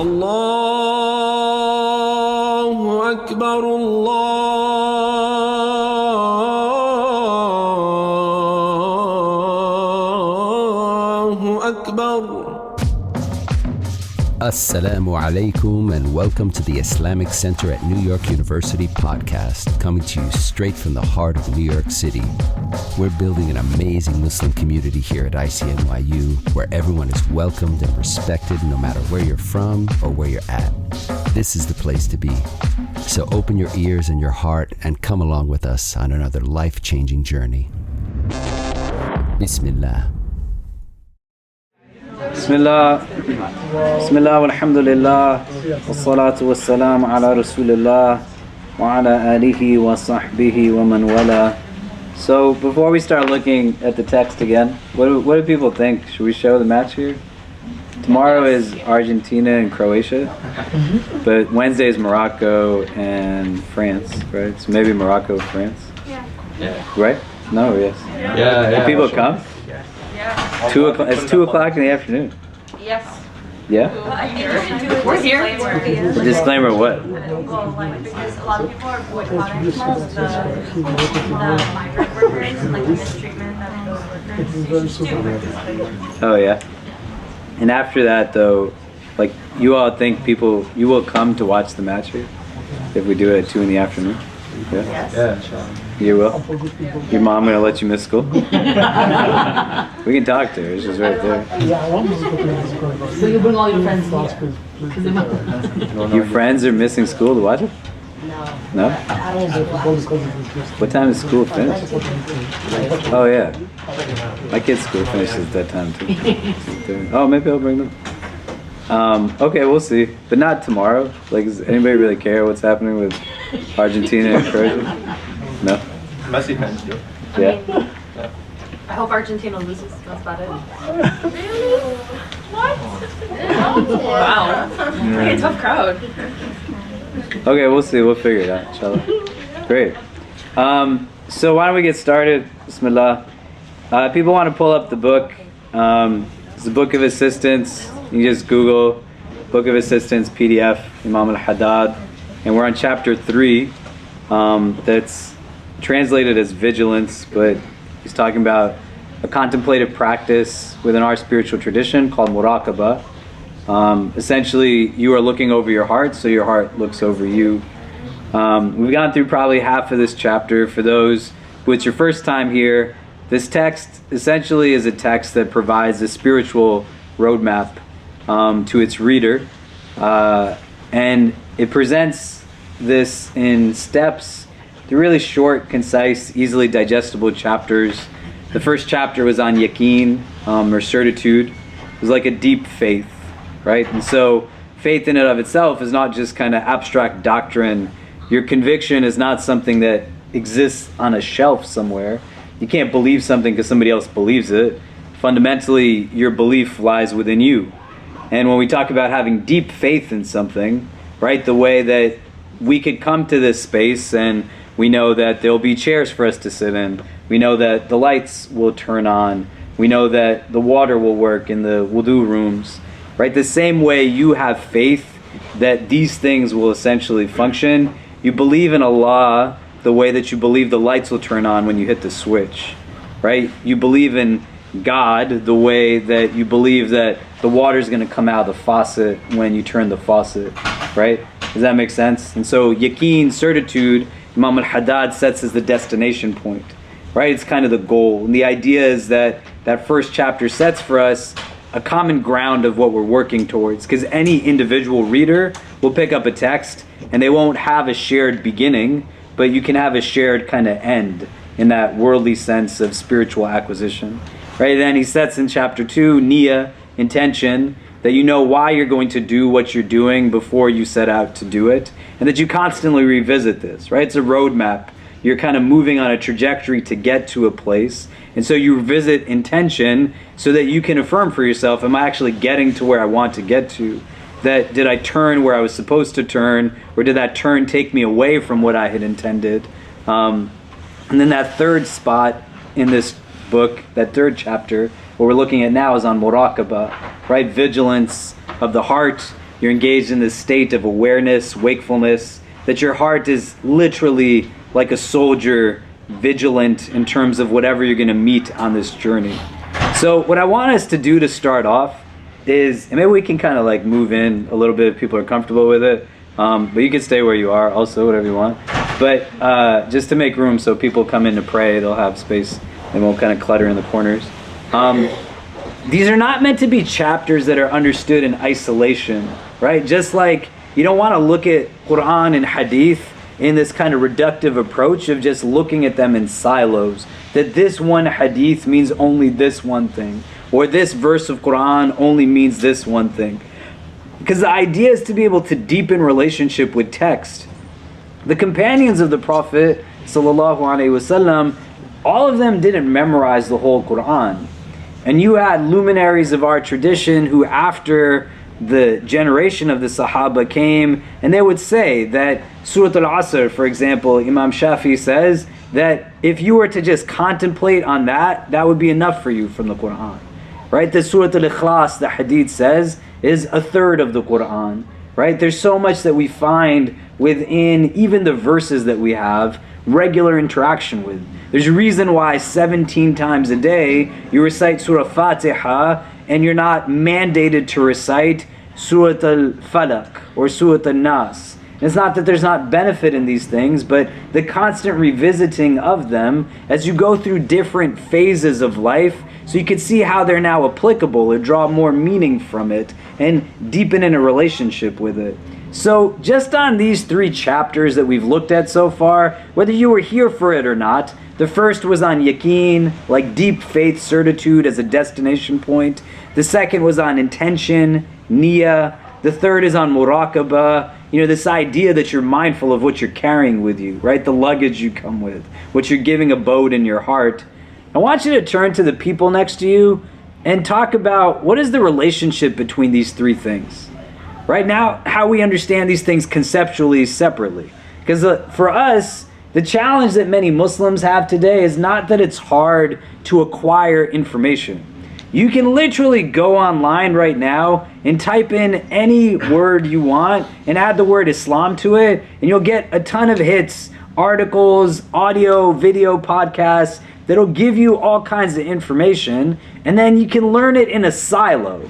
الله أكبر الله أكبر. Assalamu alaikum and welcome to the Islamic Center at New York University podcast, coming to you straight from the heart of New York City. We're building an amazing Muslim community here at ICNYU where everyone is welcomed and respected no matter where you're from or where you're at. This is the place to be. So open your ears and your heart and come along with us on another life-changing journey. Bismillah. Bismillah walhamdulillah wassalatu wassalamu ala rasulillah wa ala alihi wa sahbihi wa man wala. So before we start looking at the text again, what do people think? Should we show the match here? Tomorrow is Argentina and Croatia, but Wednesday is Morocco and France, right? So maybe Morocco, France? Yeah. Right? No, yes. Yeah. Do people come? Yeah. 2 o'clock. It's 2 o'clock in the afternoon. Yes. Yeah? We're here. The disclaimer what? Well, like, because a lot of people are boycotting the migrant workers and like the mistreatment that those workers do. Oh yeah. And after that though, like you all think you will come to watch the match here? If we do it at 2 in the afternoon? Yeah? Yes. Yeah, inshallah. You will? Your mom gonna let you miss school? We can talk to her, she's right there. So you bring all your friends here? Your friends are missing school to watch it? No? What time does school finish? Oh yeah. My kid's school finishes at that time too. Oh, maybe I'll bring them. Okay, we'll see. But not tomorrow. Like, does anybody really care what's happening with Argentina and Croatia? No? Messi fans do. Yeah? I hope Argentina loses. That's about it. What? Wow. Like a tough crowd. Okay, we'll see. We'll figure it out, inshallah. Great. So why don't we get started? Bismillah. People want to pull up the book. It's a book of assistance. You can just Google Book of Assistance PDF, Imam al-Haddad. And we're on chapter 3. That's translated as vigilance, but he's talking about a contemplative practice within our spiritual tradition called muraqabah. Essentially, you are looking over your heart, so your heart looks over you. We've gone through probably half of this chapter. For those who it's your first time here, this text essentially is a text that provides a spiritual roadmap to its reader, and it presents this in steps. They're really short, concise, easily digestible chapters. The first chapter was on yaqeen, or certitude. It was like a deep faith, right? And so faith in and of itself is not just kind of abstract doctrine. Your conviction is not something that exists on a shelf somewhere. You can't believe something because somebody else believes it. Fundamentally, your belief lies within you. And when we talk about having deep faith in something, right, the way that we could come to this space and we know that there'll be chairs for us to sit in. We know that the lights will turn on. We know that the water will work in the wudu rooms, right? The same way you have faith that these things will essentially function. You believe in Allah the way that you believe the lights will turn on when you hit the switch, right? You believe in God the way that you believe that the water is going to come out of the faucet when you turn the faucet, right? Does that make sense? And so yaqeen, certitude, Imam al-Haddad sets as the destination point, right? It's kind of the goal. And the idea is that that first chapter sets for us a common ground of what we're working towards, because any individual reader will pick up a text and they won't have a shared beginning, but you can have a shared kind of end in that worldly sense of spiritual acquisition, right? Then he sets in chapter 2, niyyah, intention, that you know why you're going to do what you're doing before you set out to do it, and that you constantly revisit this, right? It's a roadmap. You're kind of moving on a trajectory to get to a place, and so you revisit intention so that you can affirm for yourself, am I actually getting to where I want to get to? That did I turn where I was supposed to turn, or did that turn take me away from what I had intended? And then that third spot in this book, that third chapter, what we're looking at now is on muraqabah, right? Vigilance of the heart, You're engaged in this state of awareness, wakefulness, that your heart is literally like a soldier, vigilant in terms of whatever you're going to meet on this journey. So what I want us to do to start off is, and maybe we can kind of like move in a little bit if people are comfortable with it, but you can stay where you are also, whatever you want. But just to make room so people come in to pray, they'll have space. They won't kind of clutter in the corners. These are not meant to be chapters that are understood in isolation, right? Just like you don't want to look at Quran and Hadith in this kind of reductive approach of just looking at them in silos. That this one Hadith means only this one thing. Or this verse of Quran only means this one thing. Because the idea is to be able to deepen relationship with text. The companions of the Prophet ﷺ, all of them didn't memorize the whole Quran. And you had luminaries of our tradition who after the generation of the Sahaba came, and they would say that Surah Al-Asr, for example, Imam Shafi says that if you were to just contemplate on that, that would be enough for you from the Quran. Right? The Surah Al-Ikhlas, the Hadith says, is a third of the Quran. Right? There's so much that we find within even the verses that we have regular interaction with. There's a reason why 17 times a day you recite Surah Fatiha and you're not mandated to recite Surah Al-Falaq or Surah Al-Nas. It's not that there's not benefit in these things, but the constant revisiting of them as you go through different phases of life, so you can see how they're now applicable or draw more meaning from it and deepen in a relationship with it. So just on these 3 chapters that we've looked at so far, whether you were here for it or not, the first was on yaqeen, like deep faith certitude as a destination point. The second was on intention, niyyah. The third is on muraqabah, this idea that you're mindful of what you're carrying with you, right? The luggage you come with, what you're giving abode in your heart. I want you to turn to the people next to you and talk about what is the relationship between these 3 things. Right now, how we understand these things conceptually separately. Because for us, the challenge that many Muslims have today is not that it's hard to acquire information. You can literally go online right now and type in any word you want and add the word Islam to it, and you'll get a ton of hits, articles, audio, video, podcasts that'll give you all kinds of information, and then you can learn it in a silo.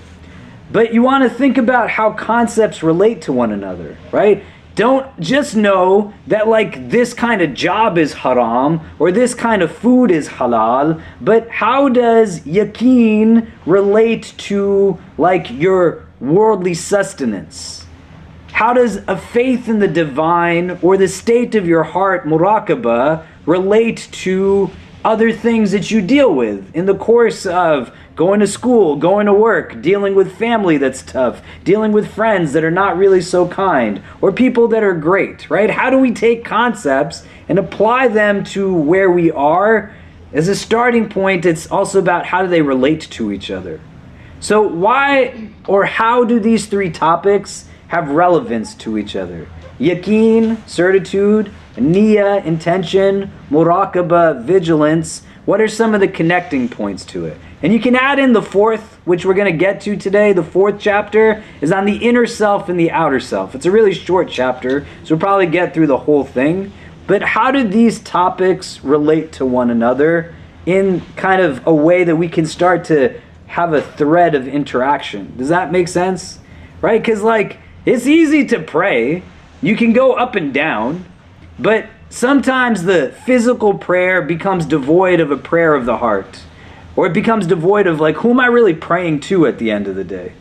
But you want to think about how concepts relate to one another, right? Don't just know that like this kind of job is haram or this kind of food is halal, but how does yaqeen relate to like your worldly sustenance? How does a faith in the divine or the state of your heart, muraqabah, relate to other things that you deal with in the course of going to school, going to work, dealing with family that's tough, dealing with friends that are not really so kind, or people that are great, right? How do we take concepts and apply them to where we are? As a starting point, it's also about how do they relate to each other. So why or how do these 3 topics have relevance to each other? Yaqeen, certitude, niyyah, intention, muraqabah, vigilance. What are some of the connecting points to it? And you can add in the 4th, which we're going to get to today. The 4th chapter is on the inner self and the outer self. It's a really short chapter, so we'll probably get through the whole thing. But how do these topics relate to one another in kind of a way that we can start to have a thread of interaction? Does that make sense? Right? Because like, it's easy to pray. You can go up and down, but sometimes the physical prayer becomes devoid of a prayer of the heart. Or it becomes devoid of like, who am I really praying to at the end of the day?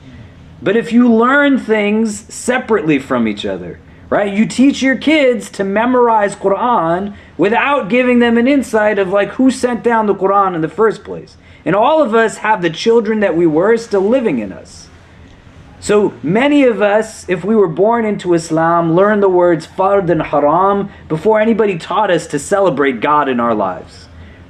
But if you learn things separately from each other, right? You teach your kids to memorize Quran without giving them an insight of like who sent down the Quran in the first place. And all of us have the children that we were still living in us. So many of us, if we were born into Islam, learned the words fard and haram before anybody taught us to celebrate God in our lives.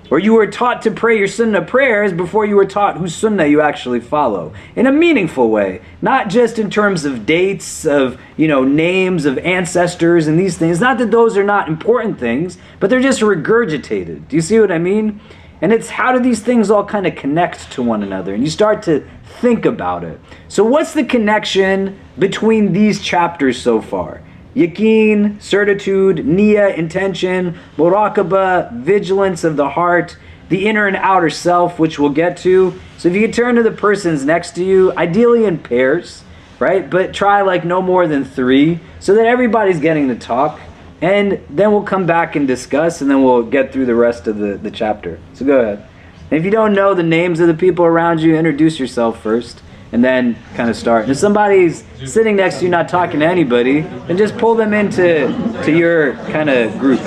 Or you were taught to pray your sunnah prayers before you were taught whose sunnah you actually follow. In a meaningful way. Not just in terms of dates, of names of ancestors and these things. Not that those are not important things, but they're just regurgitated. Do you see what I mean? And it's how do these things all kind of connect to one another? And you start to think about it. So what's the connection between these chapters so far? Yaqeen, certitude, niyyah, intention, muraqabah, vigilance of the heart, the inner and outer self, which we'll get to. So if you could turn to the persons next to you, ideally in pairs, right? But try like no more than 3 so that everybody's getting to talk. And then we'll come back and discuss, and then we'll get through the rest of the chapter. So go ahead. And if you don't know the names of the people around you, introduce yourself first, and then kind of start. And if somebody's sitting next to you not talking to anybody, then just pull them into your kind of group.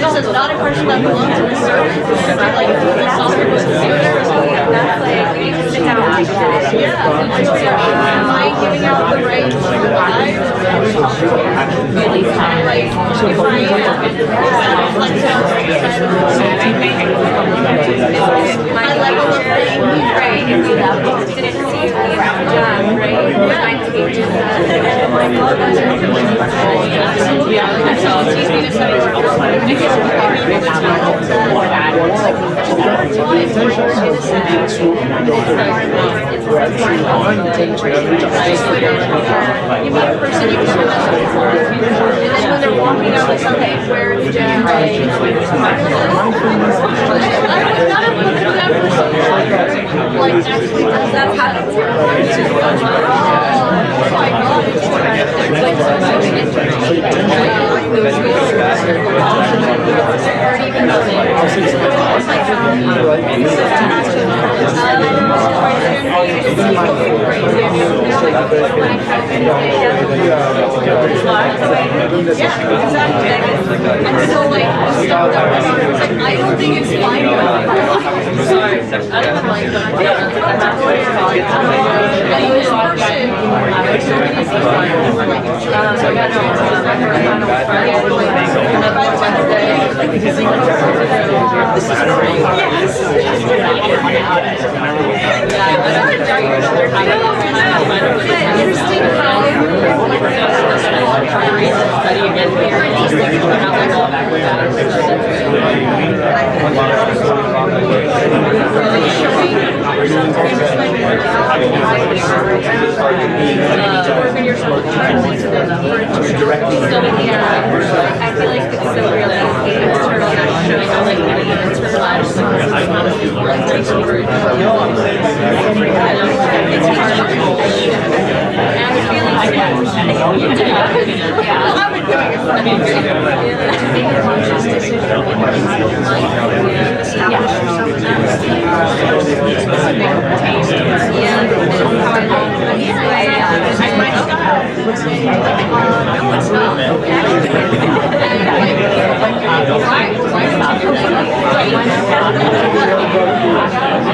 This is not a question that belongs to the service. This is like a philosophical that's like, we need to sit down like that. Am I giving out the right to live? Really kind of like, if I reflect on my level of thing, right? If you didn't see me in my job, right? My page is you meet a person you've never met before, and then when they're walking out, like, okay, where is Jen? Right? I would not have looked at that person. Like, actually, that's how it works. Oh my God, it's like so interesting. Yeah, exactly. And so, like, I don't think it's fine. I feel like it's so real internal, not showing how like internalized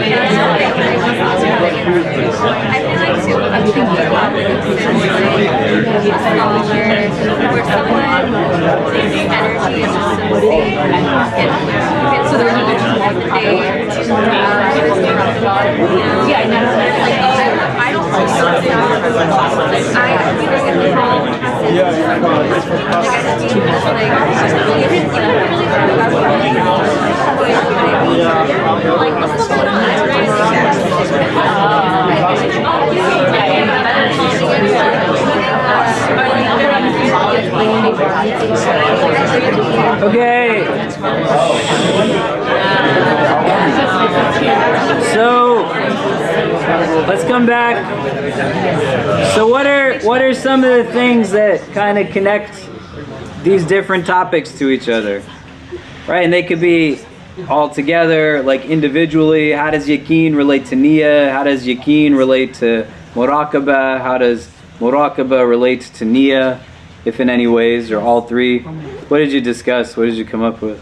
Okay. So let's come back. So what are some of the things that kind of connect these different topics to each other? Right, and they could be all together, like individually. How does yaqeen relate to niyyah? How does yaqeen relate to muraqabah? How does muraqabah relate to niyyah, if in any ways, or all three? What did you discuss? What did you come up with?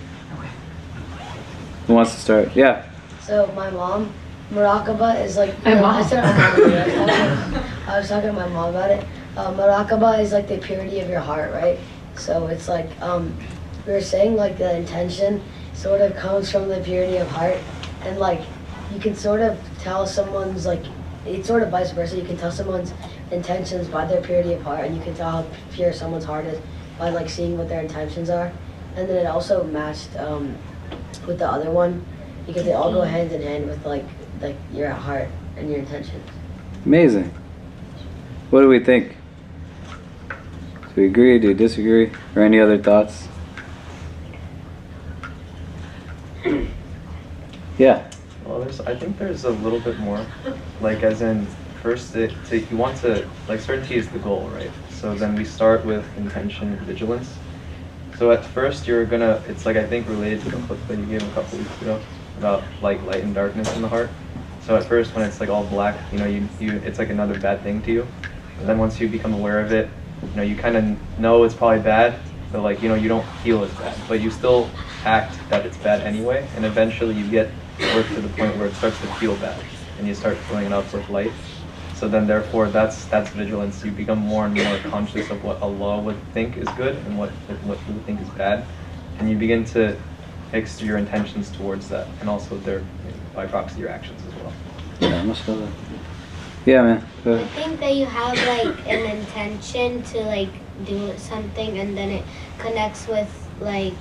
Who wants to start? Yeah. So my mom, muraqabah is like, I was talking to my mom about it. Muraqabah is like the purity of your heart, right? So it's like, we were saying like the intention sort of comes from the purity of heart, and like you can sort of tell someone's like, it's sort of vice versa. You can tell someone's intentions by their purity of heart, and you can tell how pure someone's heart is by like seeing what their intentions are. And then it also matched with the other one, because they all go hand in hand with like your heart and your intentions. Amazing. What do we think? Do we agree? Do you disagree? Or any other thoughts? Yeah. Well, I think there's a little bit more, like as in first you want to, like certainty is the goal, right? So then we start with intention and vigilance. So at first it's like I think related to the book that you gave a couple weeks ago about like light and darkness in the heart. So at first when it's like all black, you it's like another bad thing to you. And then once you become aware of it, you kind of know it's probably bad, but like you don't feel it's bad, but you still act that it's bad anyway, and eventually you get work to the point where it starts to feel bad, and you start filling it up with light. So then therefore that's vigilance. You become more and more conscious of what Allah would think is good and what you would think is bad, and you begin to fix your intentions towards that, and also by proxy your actions as well. Yeah, mashallah. Yeah, man. I think that you have like an intention to like do something, and then it connects with like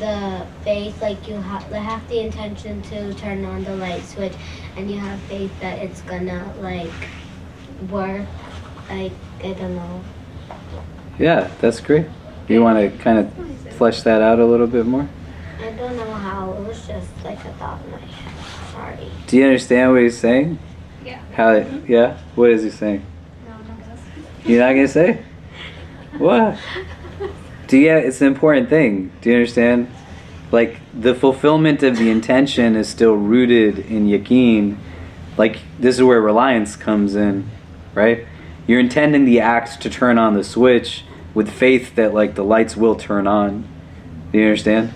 the faith. Like you have the intention to turn on the light switch, and you have faith that it's gonna like work. Like I don't know. Yeah, that's great. You want to kind of flesh that out a little bit more? I don't know how. It was just like a thought in my head. Sorry. Do you understand what he's saying? Yeah. Yeah? What is he saying? No, I'm not gonna say. You're not going to say? What? It's an important thing. Do you understand? Like, the fulfillment of the intention is still rooted in yaqeen. Like, this is where reliance comes in, right? You're intending the act to turn on the switch with faith that, like, the lights will turn on. Do you understand?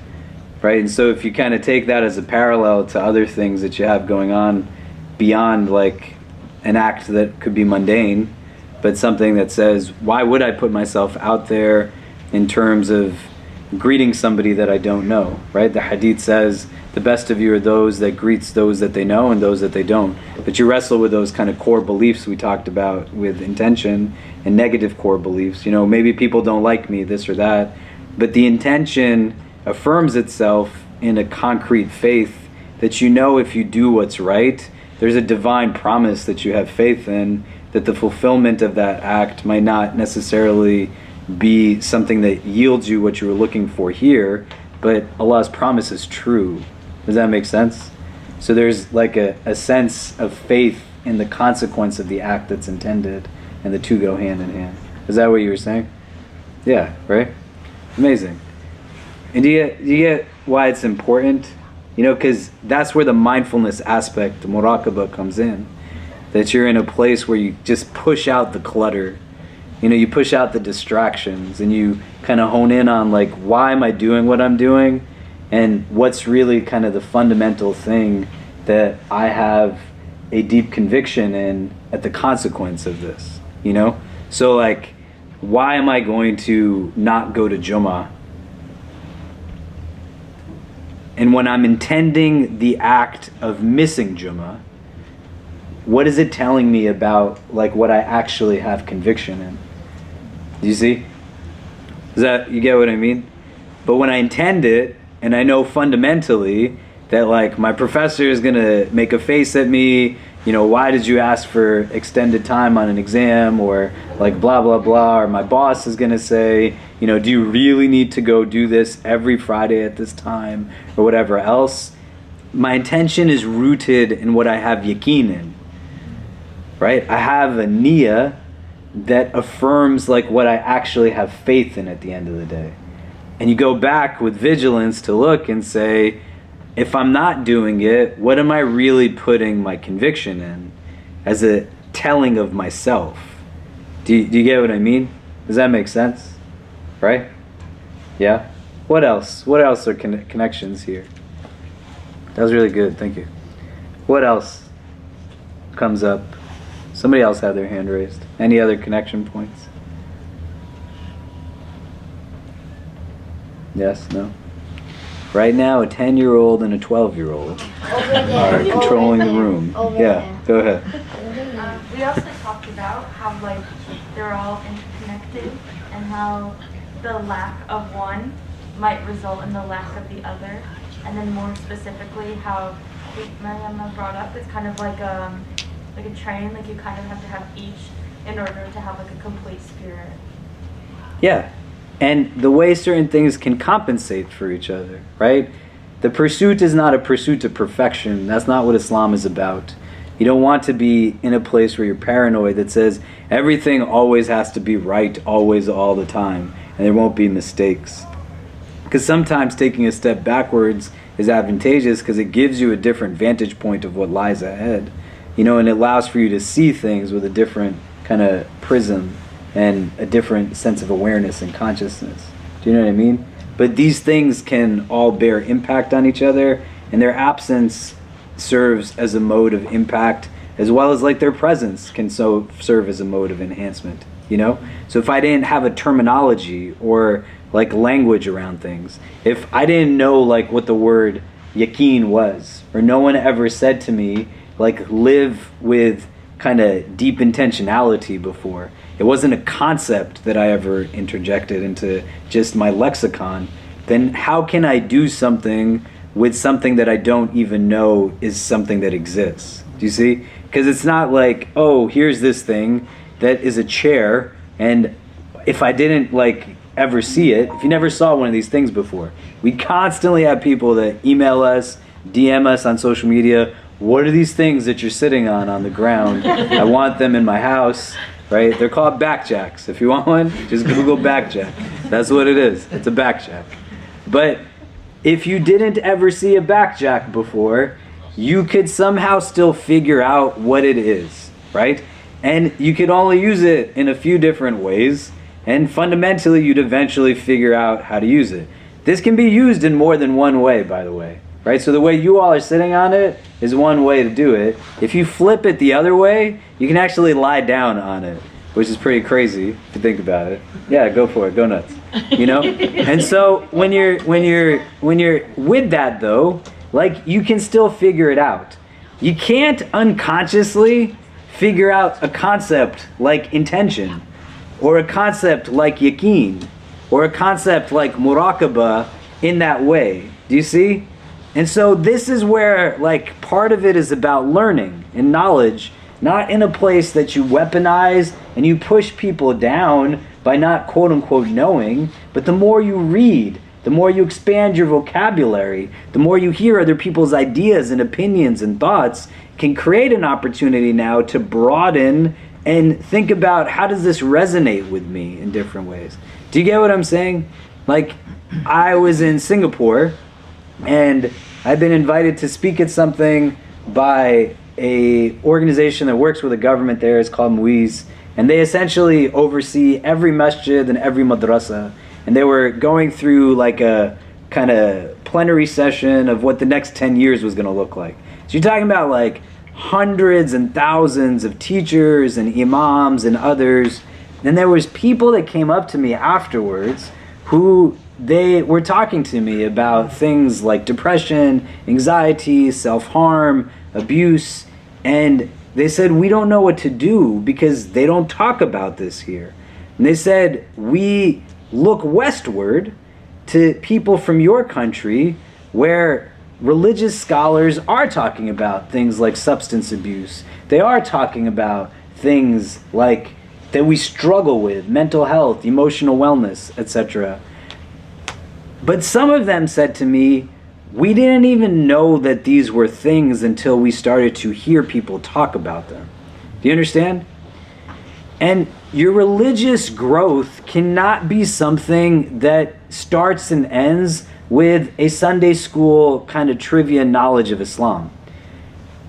Right? And so if you kind of take that as a parallel to other things that you have going on beyond, like, an act that could be mundane, but something that says, why would I put myself out there in terms of greeting somebody that I don't know, right? The hadith says, the best of you are those that greets those that they know and those that they don't. But you wrestle with those kind of core beliefs we talked about with intention and negative core beliefs. Maybe people don't like me, this or that. But the intention affirms itself in a concrete faith that if you do what's right, there's a divine promise that you have faith in, that the fulfillment of that act might not necessarily be something that yields you what you were looking for here, but Allah's promise is true. Does that make sense? So there's like a sense of faith in the consequence of the act that's intended, and the two go hand in hand. Is that what you were saying? Yeah, right? Amazing. And do you get why it's important? Because that's where the mindfulness aspect, the muraqabah, comes in. That you're in a place where you just push out the clutter. You push out the distractions, and you kind of hone in on, like, why am I doing what I'm doing? And what's really kind of the fundamental thing that I have a deep conviction in at the consequence of this, you know? So like, why am I going to not go to Jummah? And when I'm intending the act of missing Jummah, what is it telling me about like what I actually have conviction in? Do you see? You get what I mean? But when I intend it, and I know fundamentally that like my professor is gonna make a face at me, you know, why did you ask for extended time on an exam, or like blah blah blah, or my boss is gonna say, you know, do you really need to go do this every Friday at this time, or whatever else. My intention is rooted in what I have yaqeen in, right? I have a niyyah that affirms like what I actually have faith in at the end of the day. And you go back with vigilance to look and say, if I'm not doing it, what am I really putting my conviction in as a telling of myself? Do you get what I mean? Does that make sense? Right? Yeah? What else? What else are connections here? That was really good, thank you. What else comes up? Somebody else had their hand raised. Any other connection points? Yes, no? Right now, a 10-year-old and a 12-year-old are controlling the room. Yeah, go ahead. We also talked about how like they're all interconnected and how the lack of one might result in the lack of the other. And then more specifically, how Mariama brought up, it's kind of like a train, like you kind of have to have each in order to have like a complete spirit. Yeah. And the way certain things can compensate for each other, right? The pursuit is not a pursuit of perfection. That's not what Islam is about. You don't want to be in a place where you're paranoid that says everything always has to be right, always, all the time, and there won't be mistakes. Because sometimes taking a step backwards is advantageous because it gives you a different vantage point of what lies ahead. You know, and it allows for you to see things with a different kind of prism and a different sense of awareness and consciousness. Do you know what I mean? But these things can all bear impact on each other, and their absence serves as a mode of impact, as well as like their presence can so serve as a mode of enhancement, you know? So if I didn't have a terminology or like language around things, if I didn't know like what the word yaqeen was, or no one ever said to me like live with kind of deep intentionality before, it wasn't a concept that I ever interjected into just my lexicon, then how can I do something with something that I don't even know is something that exists? Do you see? Because it's not like, oh, here's this thing that is a chair, and if I didn't like ever see it, if you never saw one of these things before, we constantly have people that email us, DM us on social media, what are these things that you're sitting on the ground? I want them in my house. Right? They're called backjacks. If you want one, just Google backjack. That's what it is. It's a backjack. But if you didn't ever see a backjack before, you could somehow still figure out what it is, right? And you could only use it in a few different ways, and fundamentally you'd eventually figure out how to use it. This can be used in more than one way, by the way, right? So the way you all are sitting on it is one way to do it. If you flip it the other way, you can actually lie down on it, which is pretty crazy if you think about it. Yeah, go for it, go nuts. You know? And so when you're with that though, like you can still figure it out. You can't unconsciously figure out a concept like intention, or a concept like yaqeen, or a concept like muraqabah in that way. Do you see? And so this is where like part of it is about learning and knowledge, not in a place that you weaponize and you push people down by not quote unquote knowing, but the more you read, the more you expand your vocabulary, the more you hear other people's ideas and opinions and thoughts, can create an opportunity now to broaden and think about how does this resonate with me in different ways. Do you get what I'm saying? Like I was in Singapore and I've been invited to speak at something by a organization that works with the government there. It's called MUIZ, and they essentially oversee every masjid and every madrasa, and they were going through like a kind of plenary session of what the next 10 years was going to look like. So you're talking about like hundreds and thousands of teachers and imams and others. And there was people that came up to me afterwards who they were talking to me about things like depression, anxiety, self-harm, abuse, and they said, we don't know what to do because they don't talk about this here. And they said, we look westward to people from your country where religious scholars are talking about things like substance abuse. They are talking about things like that we struggle with, mental health, emotional wellness, etc. But some of them said to me, we didn't even know that these were things until we started to hear people talk about them. Do you understand? And your religious growth cannot be something that starts and ends with a Sunday school kind of trivia knowledge of Islam.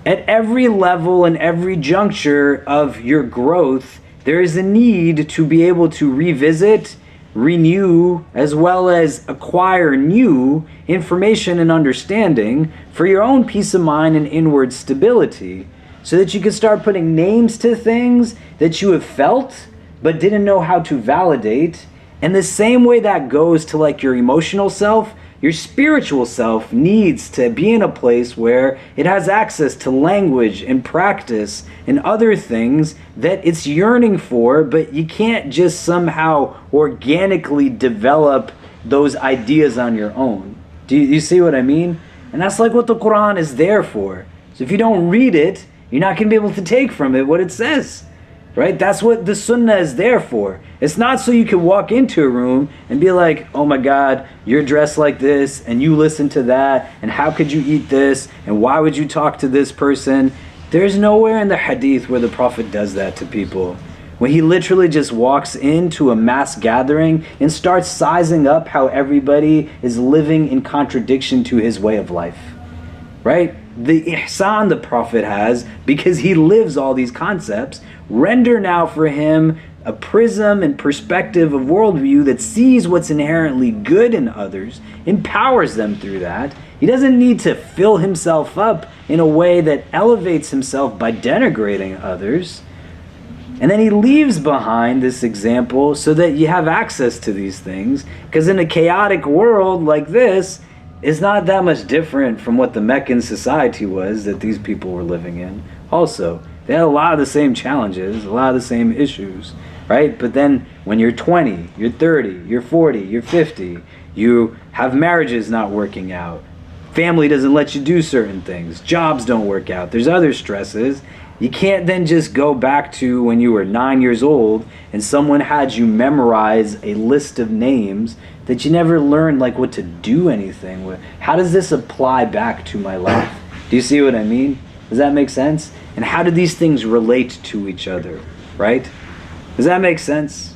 At every level and every juncture of your growth, there is a need to be able to revisit, renew, as well as acquire new information and understanding for your own peace of mind and inward stability, so that you can start putting names to things that you have felt but didn't know how to validate. And the same way that goes to like your emotional self, your spiritual self needs to be in a place where it has access to language and practice and other things that it's yearning for, but you can't just somehow organically develop those ideas on your own. Do you see what I mean? And that's like what the Quran is there for. So if you don't read it, you're not going to be able to take from it what it says. Right? That's what the sunnah is there for. It's not so you can walk into a room and be like, oh my God, you're dressed like this and you listen to that and how could you eat this and why would you talk to this person? There's nowhere in the hadith where the Prophet does that to people. When he literally just walks into a mass gathering and starts sizing up how everybody is living in contradiction to his way of life. Right? The ihsan the Prophet has, because he lives all these concepts, render now for him a prism and perspective of worldview that sees what's inherently good in others, empowers them through that. He doesn't need to fill himself up in a way that elevates himself by denigrating others. And then he leaves behind this example so that you have access to these things, because in a chaotic world like this, it's not that much different from what the Meccan society was that these people were living in. Also, they had a lot of the same challenges, a lot of the same issues, right? But then when you're 20, you're 30, you're 40, you're 50, you have marriages not working out, family doesn't let you do certain things, jobs don't work out, there's other stresses. You can't then just go back to when you were 9 years old and someone had you memorize a list of names that you never learned like what to do anything with. How does this apply back to my life? Do you see what I mean? Does that make sense? And how do these things relate to each other, right? Does that make sense?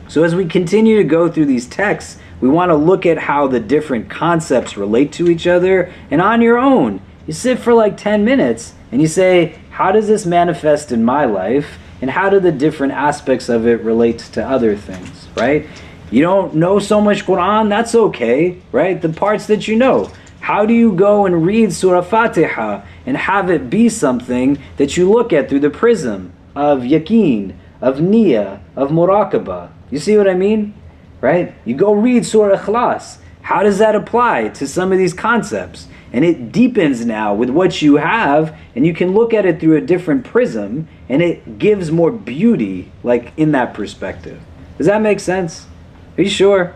So as we continue to go through these texts, we want to look at how the different concepts relate to each other, and on your own, you sit for like 10 minutes and you say, how does this manifest in my life? And how do the different aspects of it relate to other things, right? You don't know so much Quran, that's okay, right? The parts that you know. How do you go and read Surah Fatiha and have it be something that you look at through the prism of yaqeen, of niyyah, of muraqabah? You see what I mean? Right? You go read Surah Ikhlas. How does that apply to some of these concepts? And it deepens now with what you have, and you can look at it through a different prism, and it gives more beauty, like in that perspective. Does that make sense? Are you sure?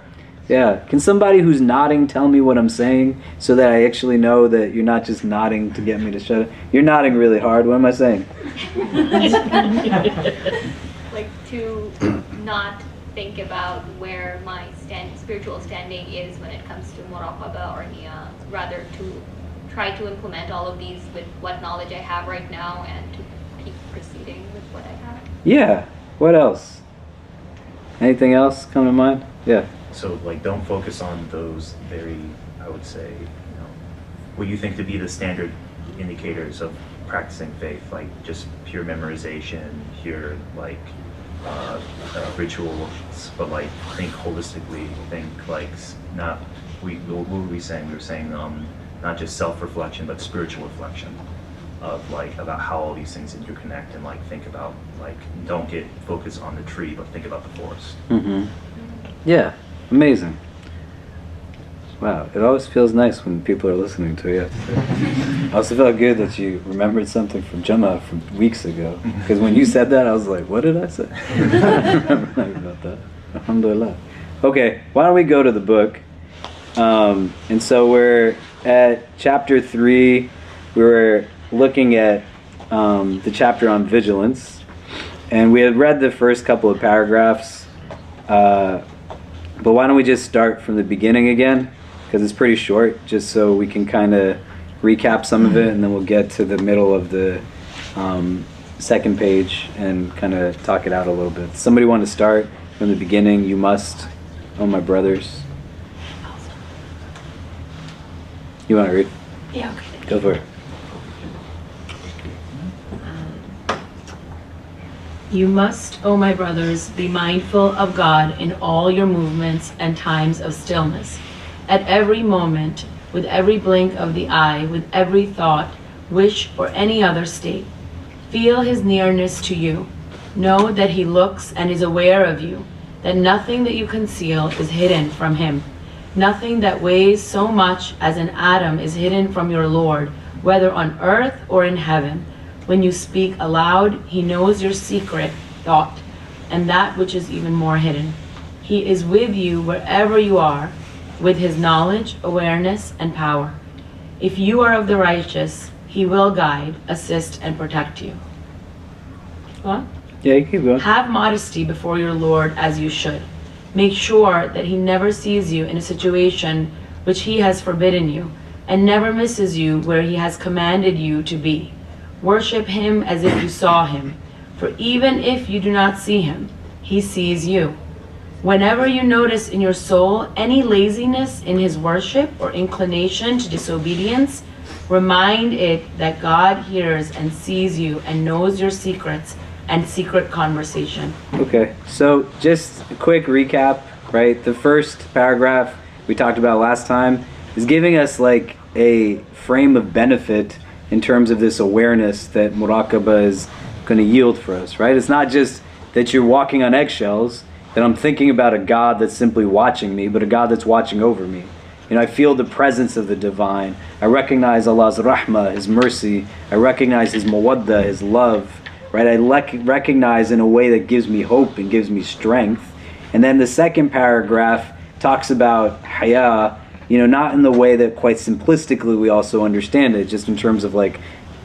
Yeah. Can somebody who's nodding tell me what I'm saying so that I actually know that you're not just nodding to get me to shut up? You're nodding really hard. What am I saying? Like to not think about where my spiritual standing is when it comes to muraqabah or niyyah, rather to try to implement all of these with what knowledge I have right now and to keep proceeding with what I have. Yeah. What else? Anything else come to mind? Yeah. So, like, don't focus on those very, I would say, what you think to be the standard indicators of practicing faith, like just pure memorization, pure, like, rituals, but, like, think holistically, think, like, not, what were we saying? We were saying, not just self-reflection, but spiritual reflection of like about how all these things interconnect, and like think about like don't get focused on the tree, but think about the forest. Mm-hmm. Yeah, amazing. Wow, it always feels nice when people are listening to you. I also felt good that you remembered something from Jummah from weeks ago. Because when you said that, I was like, what did I say? I don't remember about that. Alhamdulillah. Okay, why don't we go to the book? And so we're at chapter 3. We were looking at the chapter on vigilance. And we had read the first couple of paragraphs. But why don't we just start from the beginning again? Because it's pretty short, just so we can kind of recap some of it, and then we'll get to the middle of the second page and kind of talk it out a little bit. Somebody want to start from the beginning? You must, oh my brothers. You want to read? Yeah, okay. Go for it. You must, O my brothers, be mindful of God in all your movements and times of stillness. At every moment, with every blink of the eye, with every thought, wish, or any other state. Feel his nearness to you. Know that he looks and is aware of you, that nothing that you conceal is hidden from him. Nothing that weighs so much as an atom is hidden from your Lord, whether on earth or in heaven. When you speak aloud, he knows your secret thought, and that which is even more hidden. He is with you wherever you are, with his knowledge, awareness, and power. If you are of the righteous, he will guide, assist, and protect you. What? Yeah, you keep going. Have modesty before your Lord as you should. Make sure that he never sees you in a situation which he has forbidden you, and never misses you where he has commanded you to be. Worship him as if you saw him, for even if you do not see him, he sees you. Whenever you notice in your soul any laziness in his worship or inclination to disobedience, remind it that God hears and sees you and knows your secrets and secret conversation. Okay, so just a quick recap, right? The first paragraph we talked about last time is giving us like a frame of benefit in terms of this awareness that muraqabah is going to yield for us, right? It's not just that you're walking on eggshells, that I'm thinking about a God that's simply watching me, but a God that's watching over me. You know, I feel the presence of the divine. I recognize Allah's rahmah, his mercy. I recognize his mawaddah, his love, right? I recognize in a way that gives me hope and gives me strength. And then the second paragraph talks about haya, you know, not in the way that quite simplistically we also understand it, just in terms of like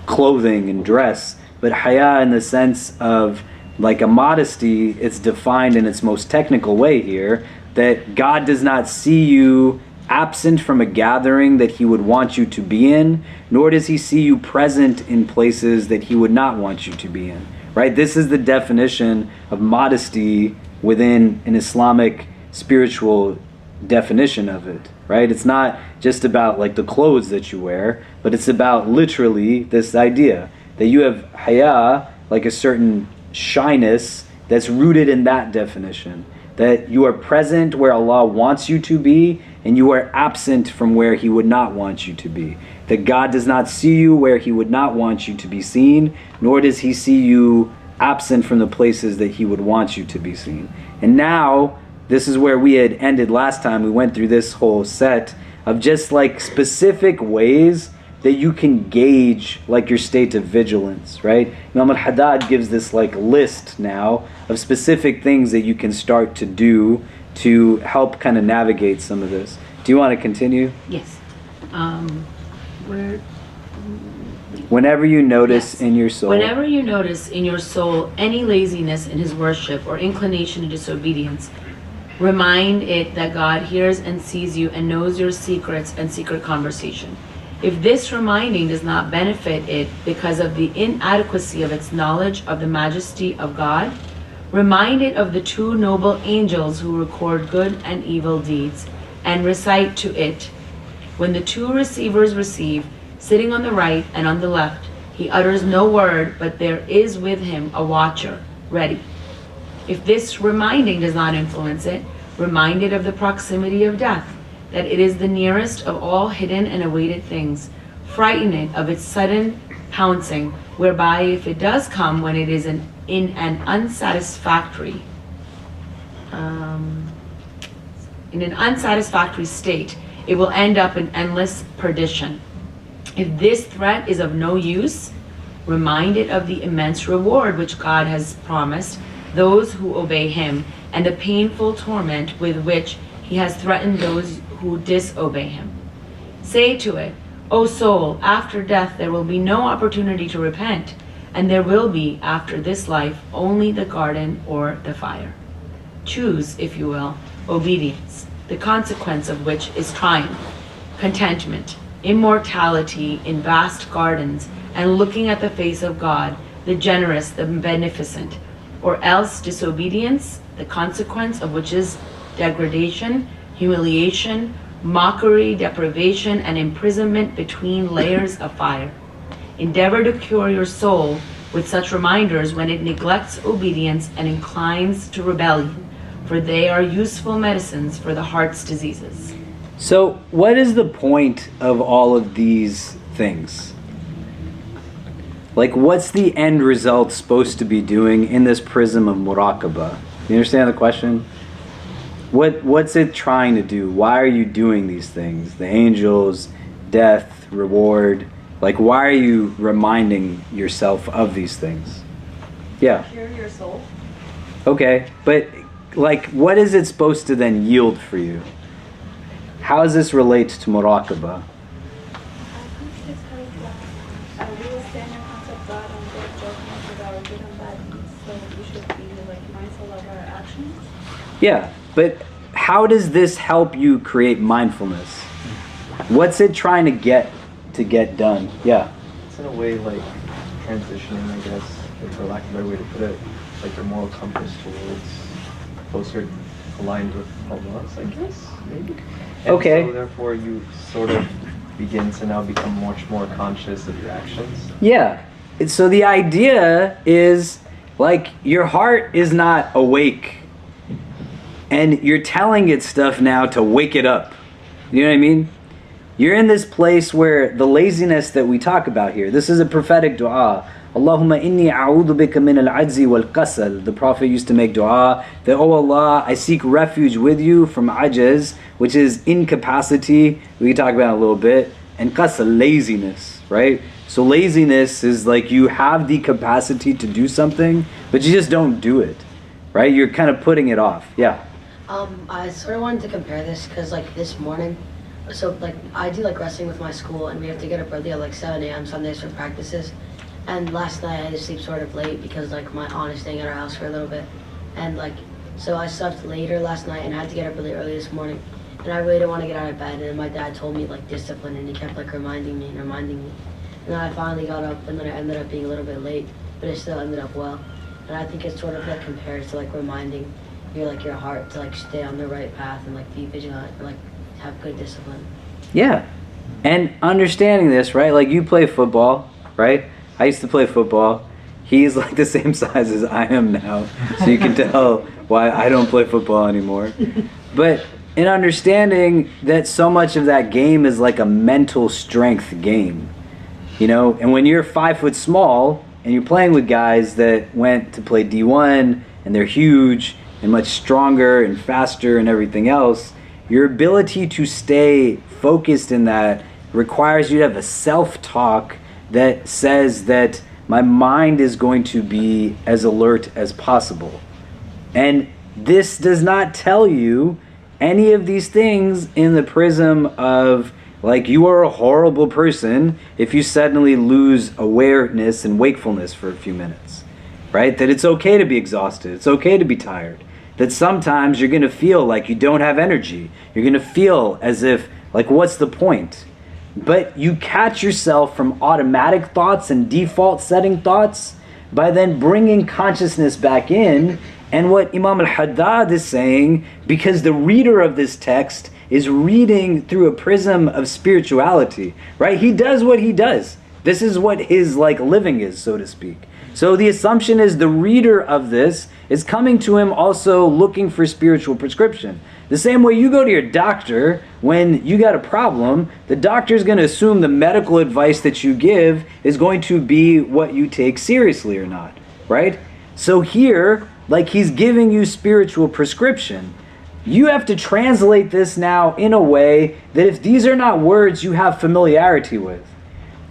clothing and dress, but haya in the sense of like a modesty. It's defined in its most technical way here, that God does not see you absent from a gathering that he would want you to be in, nor does he see you present in places that he would not want you to be in, right? This is the definition of modesty within an Islamic spiritual definition of it, right? It's not just about like the clothes that you wear, but it's about literally this idea that you have haya, like a certain shyness that's rooted in that definition, that you are present where Allah wants you to be and you are absent from where he would not want you to be, that God does not see you where he would not want you to be seen, nor does he see you absent from the places that he would want you to be seen. And now this is where we had ended last time. We went through this whole set of just like specific ways that you can gauge like your state of vigilance, right? Imam al-Haddad gives this like list now of specific things that you can start to do to help kind of navigate some of this. Do you want to continue? Yes. Whenever you notice in your soul. Whenever you notice in your soul any laziness in his worship or inclination to disobedience, remind it that God hears and sees you and knows your secrets and secret conversation. If this reminding does not benefit it because of the inadequacy of its knowledge of the majesty of God, remind it of the two noble angels who record good and evil deeds, and recite to it, when the two receivers receive, sitting on the right and on the left, he utters no word, but there is with him a watcher, ready. If this reminding does not influence it, remind it of the proximity of death, that it is the nearest of all hidden and awaited things. Frighten it of its sudden pouncing, whereby if it does come when it is in an unsatisfactory state, it will end up in endless perdition. If this threat is of no use, remind it of the immense reward which God has promised those who obey him, and the painful torment with which he has threatened those who disobey him. Say to it, O soul, after death there will be no opportunity to repent, and there will be, after this life, only the garden or the fire. Choose, if you will, obedience, the consequence of which is triumph, contentment, immortality in vast gardens, and looking at the face of God, the generous, the beneficent, or else disobedience, the consequence of which is degradation, humiliation, mockery, deprivation, and imprisonment between layers of fire. Endeavor to cure your soul with such reminders when it neglects obedience and inclines to rebellion, for they are useful medicines for the heart's diseases. So, what is the point of all of these things? Like, what's the end result supposed to be doing in this prism of muraqabah? You understand the question? What's it trying to do? Why are you doing these things? The angels, death, reward. Like, why are you reminding yourself of these things? Yeah. Cure your soul. Okay, but like, what is it supposed to then yield for you? How does this relate to muraqabah? We will stand in front of God on their judgment with our good and bad deeds, so we should be like mindful of our actions. Yeah, but how does this help you create mindfulness? What's it trying to get done? Yeah. It's in a way like transitioning, I guess, for lack of a better way to put it, like your moral compass towards closer aligned with Allah, I guess, maybe. And Okay. so therefore you sort of begin to now become much more conscious of your actions. Yeah. So the idea is, like, your heart is not awake, and you're telling it stuff now to wake it up. You know what I mean? You're in this place where the laziness that we talk about here, this is a prophetic dua. Allahumma inni a'udhu bika min al-'ajzi wal-kasal. The Prophet used to make dua that, oh Allah, I seek refuge with you from ajaz, which is incapacity. We can talk about it a little bit. And kasal, laziness, right? So laziness is like you have the capacity to do something, but you just don't do it, right? You're kind of putting it off. Yeah. I sort of wanted to compare this because like this morning, so like I do like wrestling with my school and we have to get up early at like 7 a.m. Sundays for practices. And last night I had to sleep sort of late because like my aunt is staying at our house for a little bit. And like, so I slept later last night and I had to get up really early this morning. And I really didn't want to get out of bed, and then my dad told me like discipline, and he kept like reminding me. And then I finally got up, and then I ended up being a little bit late, but it still ended up well. And I think it sort of like compares to like reminding your heart to like stay on the right path and like be vigilant and like have good discipline. Yeah. And understanding this, right? Like you play football, right? I used to play football. He's like the same size as I am now. So you can tell why I don't play football anymore. But in understanding that so much of that game is like a mental strength game, you know? And when you're 5 foot small and you're playing with guys that went to play D1 and they're huge and much stronger and faster and everything else, your ability to stay focused in that requires you to have a self-talk that says that my mind is going to be as alert as possible. And this does not tell you any of these things in the prism of like you are a horrible person if you suddenly lose awareness and wakefulness for a few minutes, right? That it's okay to be exhausted, it's okay to be tired, that sometimes you're going to feel like you don't have energy, you're going to feel as if like what's the point? But you catch yourself from automatic thoughts and default setting thoughts by then bringing consciousness back in. And what Imam al-Haddad is saying, because the reader of this text is reading through a prism of spirituality, right? He does what he does. This is what his like living is, so to speak. So the assumption is the reader of this is coming to him also looking for spiritual prescription. The same way you go to your doctor when you got a problem, the doctor's going to assume the medical advice that you give is going to be what you take seriously or not, right? So here, like he's giving you spiritual prescription. You have to translate this now in a way that if these are not words you have familiarity with,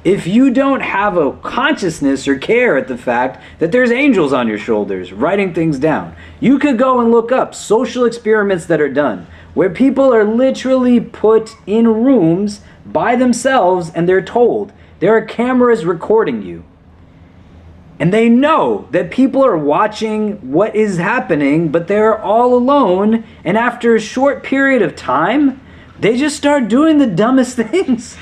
if you don't have a consciousness or care at the fact that there's angels on your shoulders writing things down, you could go and look up social experiments that are done where people are literally put in rooms by themselves and they're told there are cameras recording you. And they know that people are watching what is happening, but they're all alone. And after a short period of time, they just start doing the dumbest things.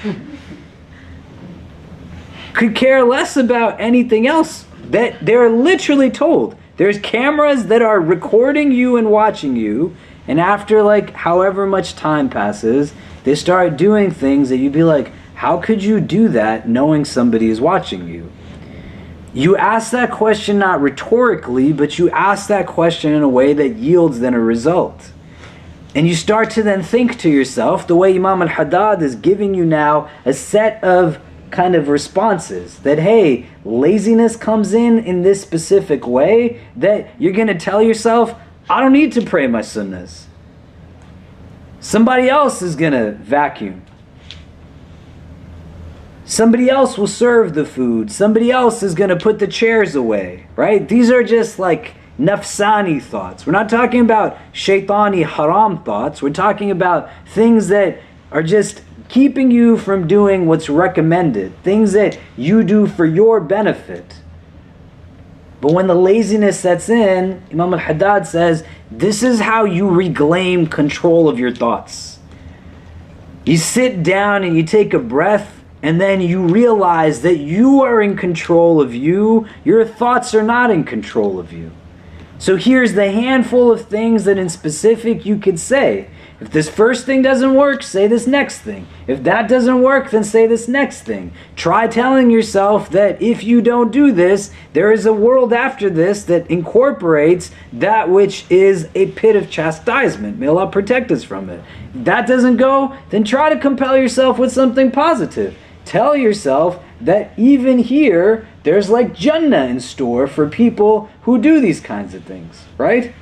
Could care less about anything else. That they're literally told. There's cameras that are recording you and watching you. And after like however much time passes, they start doing things that you'd be like, how could you do that knowing somebody is watching you? You ask that question not rhetorically, but you ask that question in a way that yields then a result. And you start to then think to yourself, the way Imam al-Haddad is giving you now a set of kind of responses, that hey, laziness comes in this specific way, that you're going to tell yourself, I don't need to pray my sunnahs. Somebody else is going to vacuum. Somebody else will serve the food. Somebody else is going to put the chairs away, right? These are just like nafsani thoughts. We're not talking about shaitani haram thoughts. We're talking about things that are just keeping you from doing what's recommended, things that you do for your benefit. But when the laziness sets in, Imam al-Haddad says, this is how you reclaim control of your thoughts. You sit down and you take a breath, and then you realize that you are in control of you. Your thoughts are not in control of you. So here's the handful of things that in specific you could say. If this first thing doesn't work, say this next thing. If that doesn't work, then say this next thing. Try telling yourself that if you don't do this, there is a world after this that incorporates that which is a pit of chastisement. May Allah protect us from it. If that doesn't go, then try to compel yourself with something positive. Tell yourself that even here, there's like Jannah in store for people who do these kinds of things, right?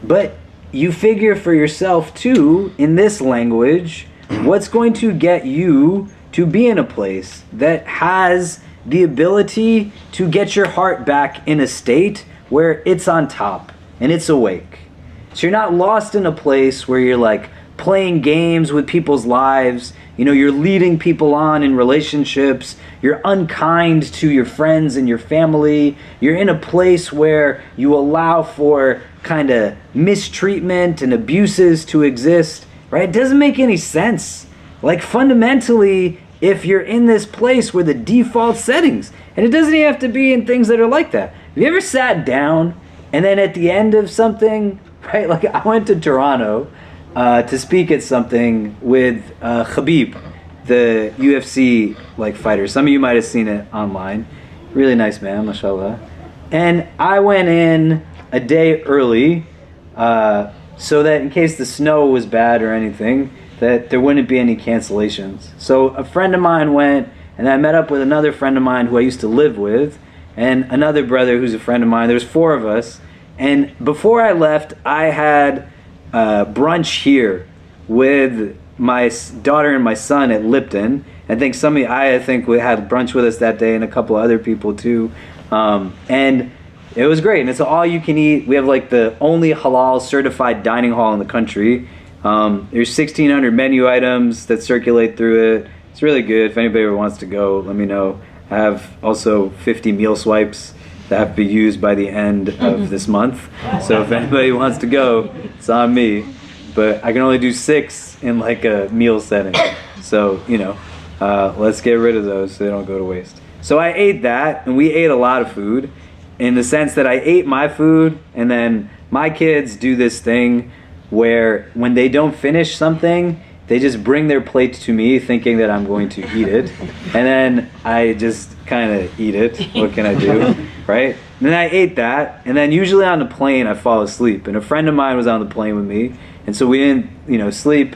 But you figure for yourself too, in this language, what's going to get you to be in a place that has the ability to get your heart back in a state where it's on top and it's awake. So you're not lost in a place where you're like, playing games with people's lives, you're leading people on in relationships, you're unkind to your friends and your family, you're in a place where you allow for kind of mistreatment and abuses to exist, right? It doesn't make any sense. Like fundamentally, if you're in this place where the default settings, and it doesn't even have to be in things that are like that. Have you ever sat down and then at the end of something, right? Like I went to Toronto to speak at something with Khabib, the UFC fighter. Some of you might have seen it online. Really nice man, mashallah. And I went in a day early so that in case the snow was bad or anything, that there wouldn't be any cancellations. So a friend of mine went, and I met up with another friend of mine who I used to live with, and another brother who's a friend of mine. There's 4 of us. And before I left, I had brunch here with my daughter and my son at Lipton. I think we had brunch with us that day and a couple other people too. And it was great. And it's all you can eat. We have the only halal certified dining hall in the country. There's 1,600 menu items that circulate through it. It's really good. If anybody ever wants to go, let me know. I have also 50 meal swipes that have to be used by the end of this month. So if anybody wants to go, it's on me. But I can only do 6 in a meal setting. So, let's get rid of those so they don't go to waste. So I ate that, and we ate a lot of food in the sense that I ate my food, and then my kids do this thing where when they don't finish something, they just bring their plate to me thinking that I'm going to eat it. And then I just kind of eat it. What can I do? Right? And then I ate that, and then usually on the plane I fall asleep. And a friend of mine was on the plane with me, and so we didn't, sleep.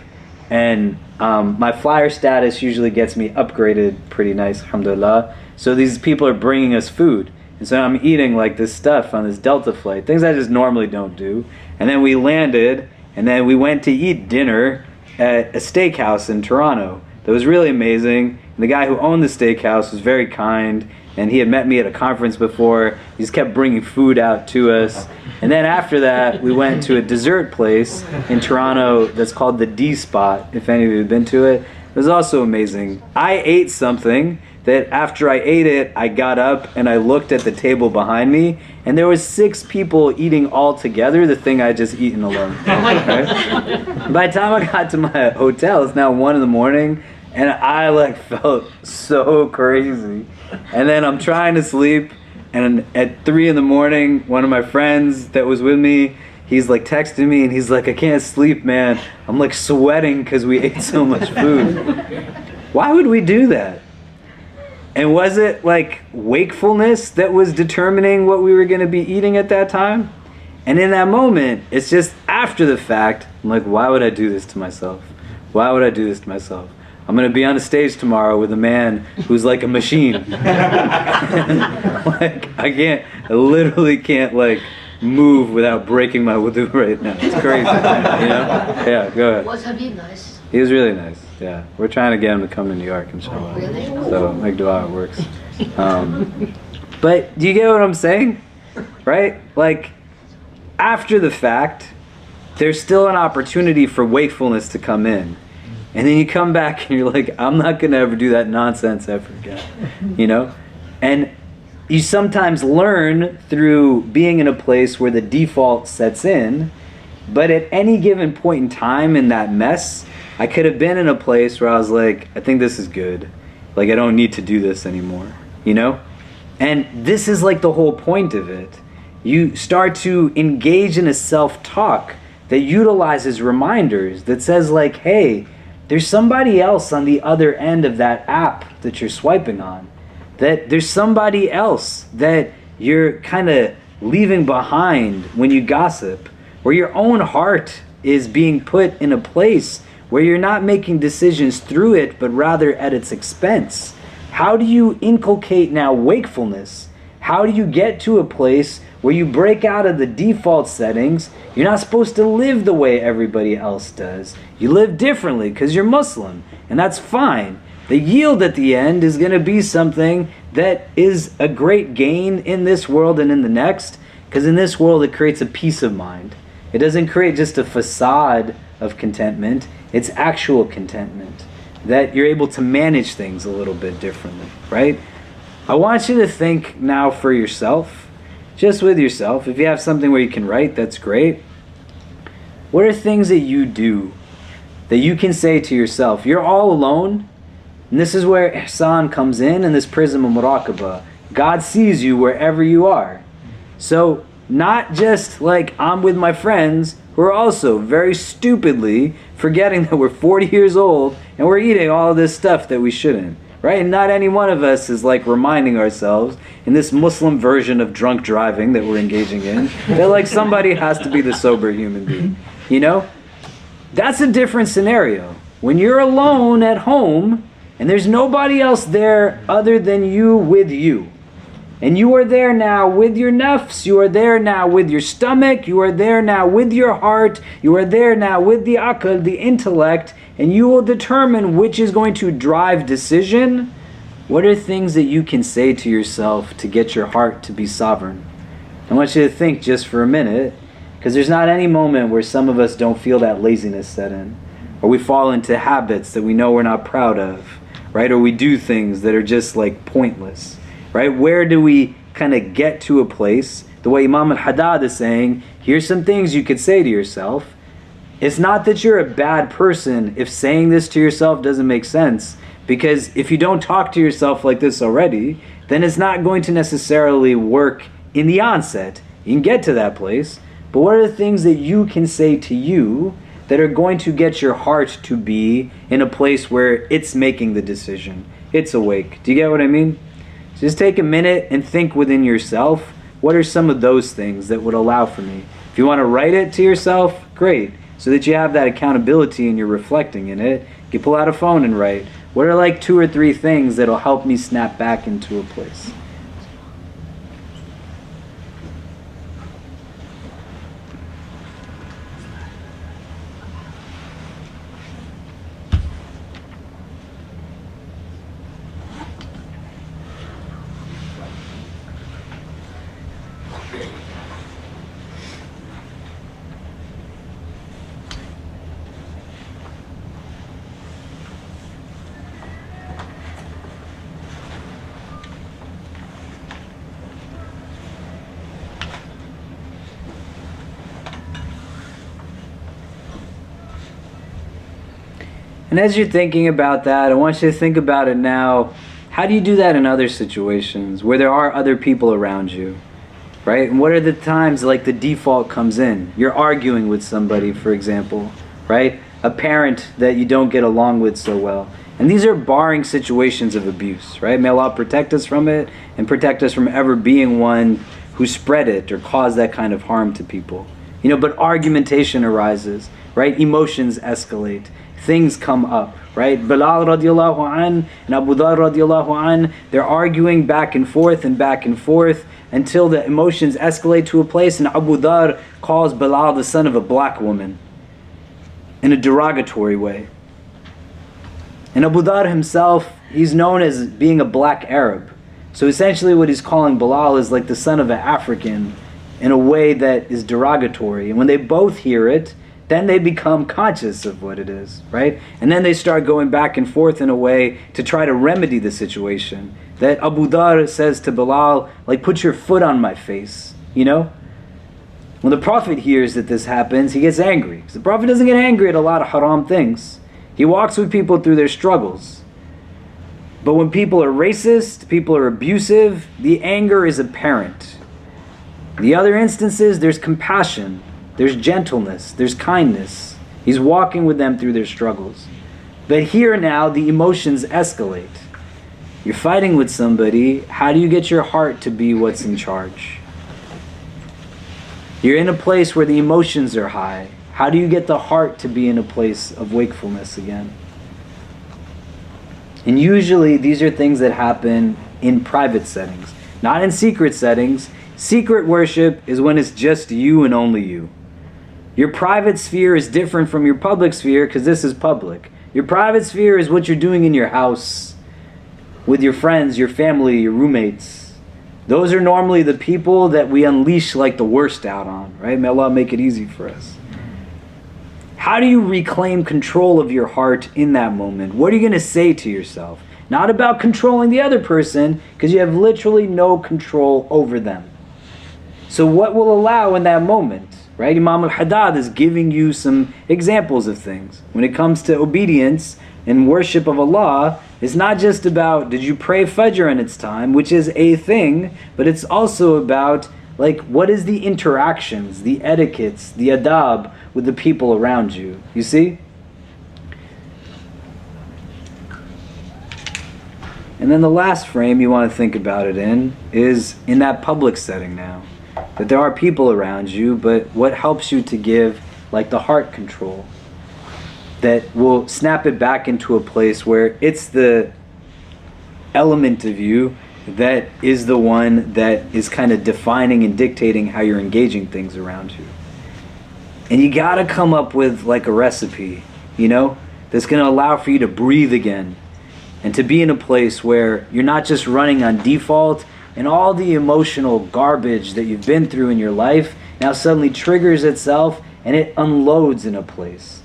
And my flyer status usually gets me upgraded pretty nice, alhamdulillah. So these people are bringing us food. And so I'm eating like this stuff on this Delta flight, things I just normally don't do. And then we landed, and then we went to eat dinner at a steakhouse in Toronto. That was really amazing. And the guy who owned the steakhouse was very kind, and he had met me at a conference before. He just kept bringing food out to us. And then after that, we went to a dessert place in Toronto that's called the D Spot, if any of you have been to it. It was also amazing. I ate something that after I ate it, I got up and I looked at the table behind me, and there was 6 people eating all together the thing I just eaten alone. Right? By the time I got to my hotel, it's now 1 a.m, and I felt so crazy. And then I'm trying to sleep, and at 3 a.m, one of my friends that was with me, he's texting me, and he's like, I can't sleep, man. I'm sweating because we ate so much food. Why would we do that? And was it wakefulness that was determining what we were going to be eating at that time? And in that moment, it's just after the fact, I'm like, why would I do this to myself? Why would I do this to myself? I'm going to be on a stage tomorrow with a man who's like a machine. I literally can't move without breaking my wudu right now. It's crazy. Yeah, go ahead. Was Habib nice? He was really nice, yeah. We're trying to get him to come to New York, inshallah. Really? So, make dua, it works. But do you get what I'm saying? Right? After the fact, there's still an opportunity for wakefulness to come in. And then you come back and you're like, I'm not going to ever do that nonsense ever again. And you sometimes learn through being in a place where the default sets in, but at any given point in time in that mess, I could have been in a place where I was like, I think this is good. I don't need to do this anymore, And this is the whole point of it. You start to engage in a self-talk that utilizes reminders, that says hey, there's somebody else on the other end of that app that you're swiping on. That there's somebody else that you're kind of leaving behind when you gossip, where your own heart is being put in a place where you're not making decisions through it, but rather at its expense. How do you inculcate now wakefulness? How do you get to a place where you break out of the default settings? You're not supposed to live the way everybody else does. You live differently because you're Muslim, and that's fine. The yield at the end is going to be something that is a great gain in this world and in the next, because in this world it creates a peace of mind. It doesn't create just a facade of contentment. It's actual contentment, that you're able to manage things a little bit differently, right? I want you to think now for yourself, just with yourself. If you have something where you can write, that's great. What are things that you do that you can say to yourself? You're all alone, and this is where ihsan comes in this prism of muraqabah. God sees you wherever you are. So not just I'm with my friends who are also very stupidly forgetting that we're 40 years old and we're eating all of this stuff that we shouldn't, right? And not any one of us is reminding ourselves in this Muslim version of drunk driving that we're engaging in, that somebody has to be the sober human being, That's a different scenario. When you're alone at home and there's nobody else there other than you with you, and you are there now with your nafs, you are there now with your stomach, you are there now with your heart, you are there now with the aql, the intellect, and you will determine which is going to drive decision. What are things that you can say to yourself to get your heart to be sovereign? I want you to think just for a minute, because there's not any moment where some of us don't feel that laziness set in, or we fall into habits that we know we're not proud of, right? Or we do things that are just pointless. Right? Where do we kind of get to a place, the way Imam al-Haddad is saying, here's some things you could say to yourself. It's not that you're a bad person if saying this to yourself doesn't make sense, because if you don't talk to yourself like this already, then it's not going to necessarily work in the onset. You can get to that place, but what are the things that you can say to you that are going to get your heart to be in a place where it's making the decision? It's awake. Do you get what I mean? Just take a minute and think within yourself. what are some of those things that would allow for me? If you want to write it to yourself, great, so that you have that accountability and you're reflecting in it. You pull out a phone and write. What are like 2 or 3 things that'll help me snap back into a place? And as you're thinking about that, I want you to think about it now. How do you do that in other situations where there are other people around you, right? And what are the times like the default comes in? You're arguing with somebody, for example, right? A parent that you don't get along with so well. And these are barring situations of abuse, right? May Allah protect us from it and protect us from ever being one who spread it or caused that kind of harm to people. You know, but argumentation arises, right? Emotions escalate. Things come up, right? Bilal radiallahu an and Abu Dhar radiallahu an, they're arguing back and forth until the emotions escalate to a place, and Abu Dhar calls Bilal the son of a black woman in a derogatory way. And Abu Dhar himself, he's known as being a black Arab. So essentially what he's calling Bilal is like the son of an African in a way that is derogatory. And when they both hear it, then they become conscious of what it is, right? And then they start going back and forth in a way to try to remedy the situation. That Abu Dhar says to Bilal, like, put your foot on my face, you know? When the Prophet hears that this happens, he gets angry. Because the Prophet doesn't get angry at a lot of haram things. He walks with people through their struggles. But when people are racist, people are abusive, the anger is apparent. In the other instances, there's compassion. There's gentleness, there's kindness. He's walking with them through their struggles. But here now, the emotions escalate. You're fighting with somebody. How do you get your heart to be what's in charge? You're in a place where the emotions are high. How do you get the heart to be in a place of wakefulness again? And usually these are things that happen in private settings, not in secret settings. Secret worship is when it's just you and only you. Your private sphere is different from your public sphere because this is public. Your private sphere is what you're doing in your house with your friends, your family, your roommates. Those are normally the people that we unleash like the worst out on, right? May Allah make it easy for us. How do you reclaim control of your heart in that moment? What are you going to say to yourself? Not about controlling the other person, because you have literally no control over them. So what will allow in that moment? Right? Imam al-Haddad is giving you some examples of things. When it comes to obedience and worship of Allah, it's not just about, did you pray Fajr in its time, which is a thing, but it's also about, like, what is the interactions, the etiquettes, the adab with the people around you. You see? And then the last frame you want to think about it in is in that public setting now. That there are people around you, but what helps you to give like the heart control that will snap it back into a place where it's the element of you that is the one that is kind of defining and dictating how you're engaging things around you. And you gotta come up with like a recipe, you know, that's gonna allow for you to breathe again and to be in a place where you're not just running on default and all the emotional garbage that you've been through in your life now suddenly triggers itself and it unloads in a place.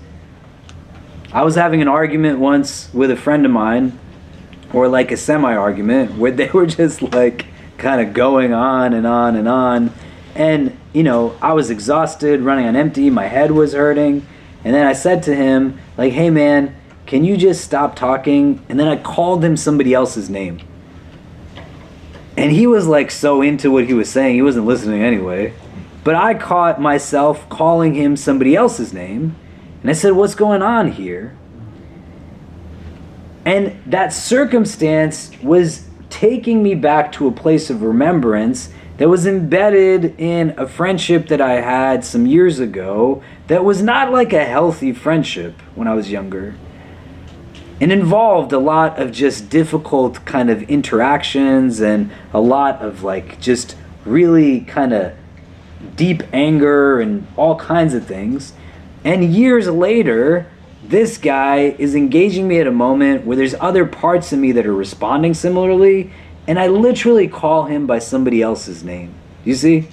I was having an argument once with a friend of mine, or like a semi-argument, where they were just like kind of going on and on and on. And, you know, I was exhausted, running on empty, my head was hurting. And then I said to him, like, hey man, can you just stop talking? And then I called him somebody else's name. And he was like so into what he was saying, he wasn't listening anyway. But I caught myself calling him somebody else's name. And I said, what's going on here? And that circumstance was taking me back to a place of remembrance that was embedded in a friendship that I had some years ago that was not like a healthy friendship when I was younger. It involved a lot of just difficult kind of interactions and a lot of like just really kind of deep anger and all kinds of things. And years later, this guy is engaging me at a moment where there's other parts of me that are responding similarly, and I literally call him by somebody else's name. You see?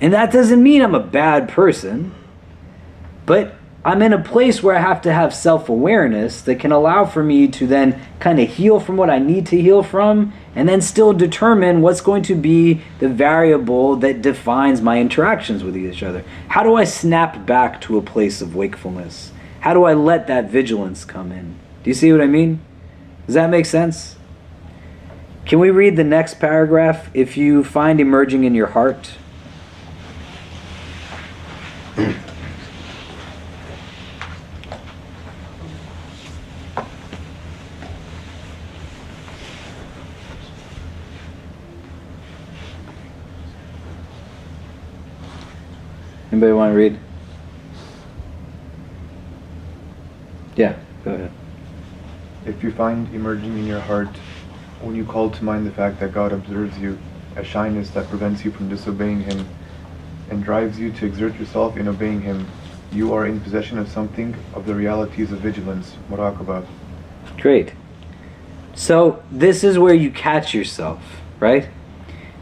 And that doesn't mean I'm a bad person, but I'm in a place where I have to have self-awareness that can allow for me to then kind of heal from what I need to heal from, and then still determine what's going to be the variable that defines my interactions with each other. How do I snap back to a place of wakefulness? How do I let that vigilance come in? Do you see what I mean? Does that make sense? Can we read the next paragraph? If you find emerging in your heart. Anybody want to read? Yeah, go ahead. If you find emerging in your heart, when you call to mind the fact that God observes you, a shyness that prevents you from disobeying Him and drives you to exert yourself in obeying Him, you are in possession of something of the realities of vigilance, muraqabah. Great. So this is where you catch yourself, right?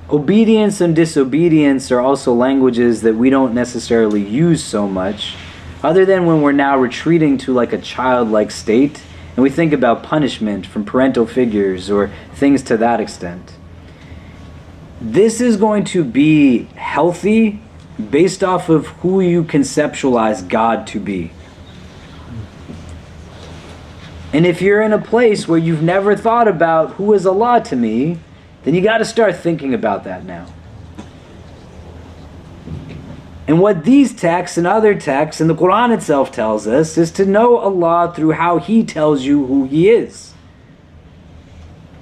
Obedience and disobedience are also languages that we don't necessarily use so much, other than when we're now retreating to like a childlike state, and we think about punishment from parental figures or things to that extent. This is going to be healthy based off of who you conceptualize God to be. And if you're in a place where you've never thought about who is Allah to me, then you got to start thinking about that now. And what these texts and other texts and the Quran itself tells us is to know Allah through how He tells you who He is.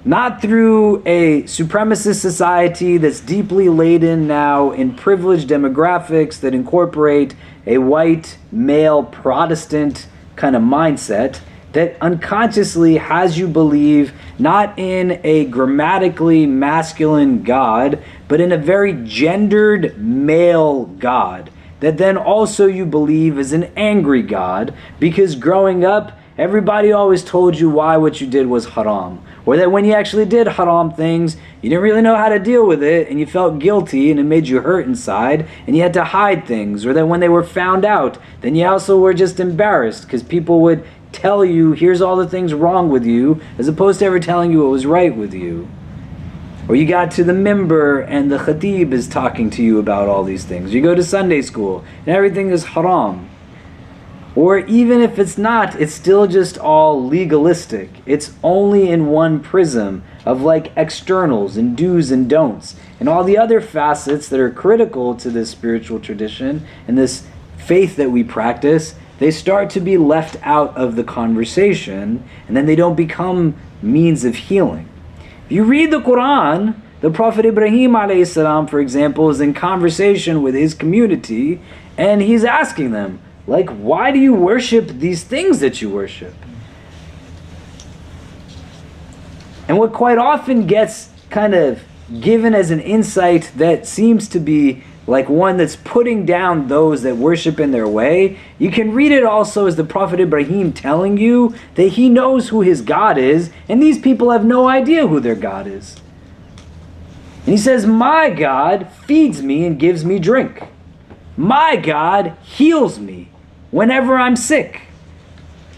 Not through a supremacist society that's deeply laden now in privileged demographics that incorporate a white, male, Protestant kind of mindset that unconsciously has you believe not in a grammatically masculine God, but in a very gendered male God, that then also you believe is an angry God, because growing up, everybody always told you why what you did was haram, or that when you actually did haram things, you didn't really know how to deal with it, and you felt guilty, and it made you hurt inside, and you had to hide things, or that when they were found out, then you also were just embarrassed, because people would tell you, here's all the things wrong with you, as opposed to ever telling you what was right with you. Or you got to the minbar and the khatib is talking to you about all these things. You go to Sunday school and everything is haram. Or even if it's not, it's still just all legalistic. It's only in one prism of like externals and do's and don'ts. And all the other facets that are critical to this spiritual tradition and this faith that we practice, they start to be left out of the conversation, and then they don't become means of healing. If you read the Quran, the Prophet Ibrahim alayhi salam, for example, is in conversation with his community, and he's asking them, like, why do you worship these things that you worship? And what quite often gets kind of given as an insight that seems to be like one that's putting down those that worship in their way, you can read it also as the Prophet Ibrahim telling you that he knows who his God is, and these people have no idea who their God is. And he says, my God feeds me and gives me drink. My God heals me whenever I'm sick.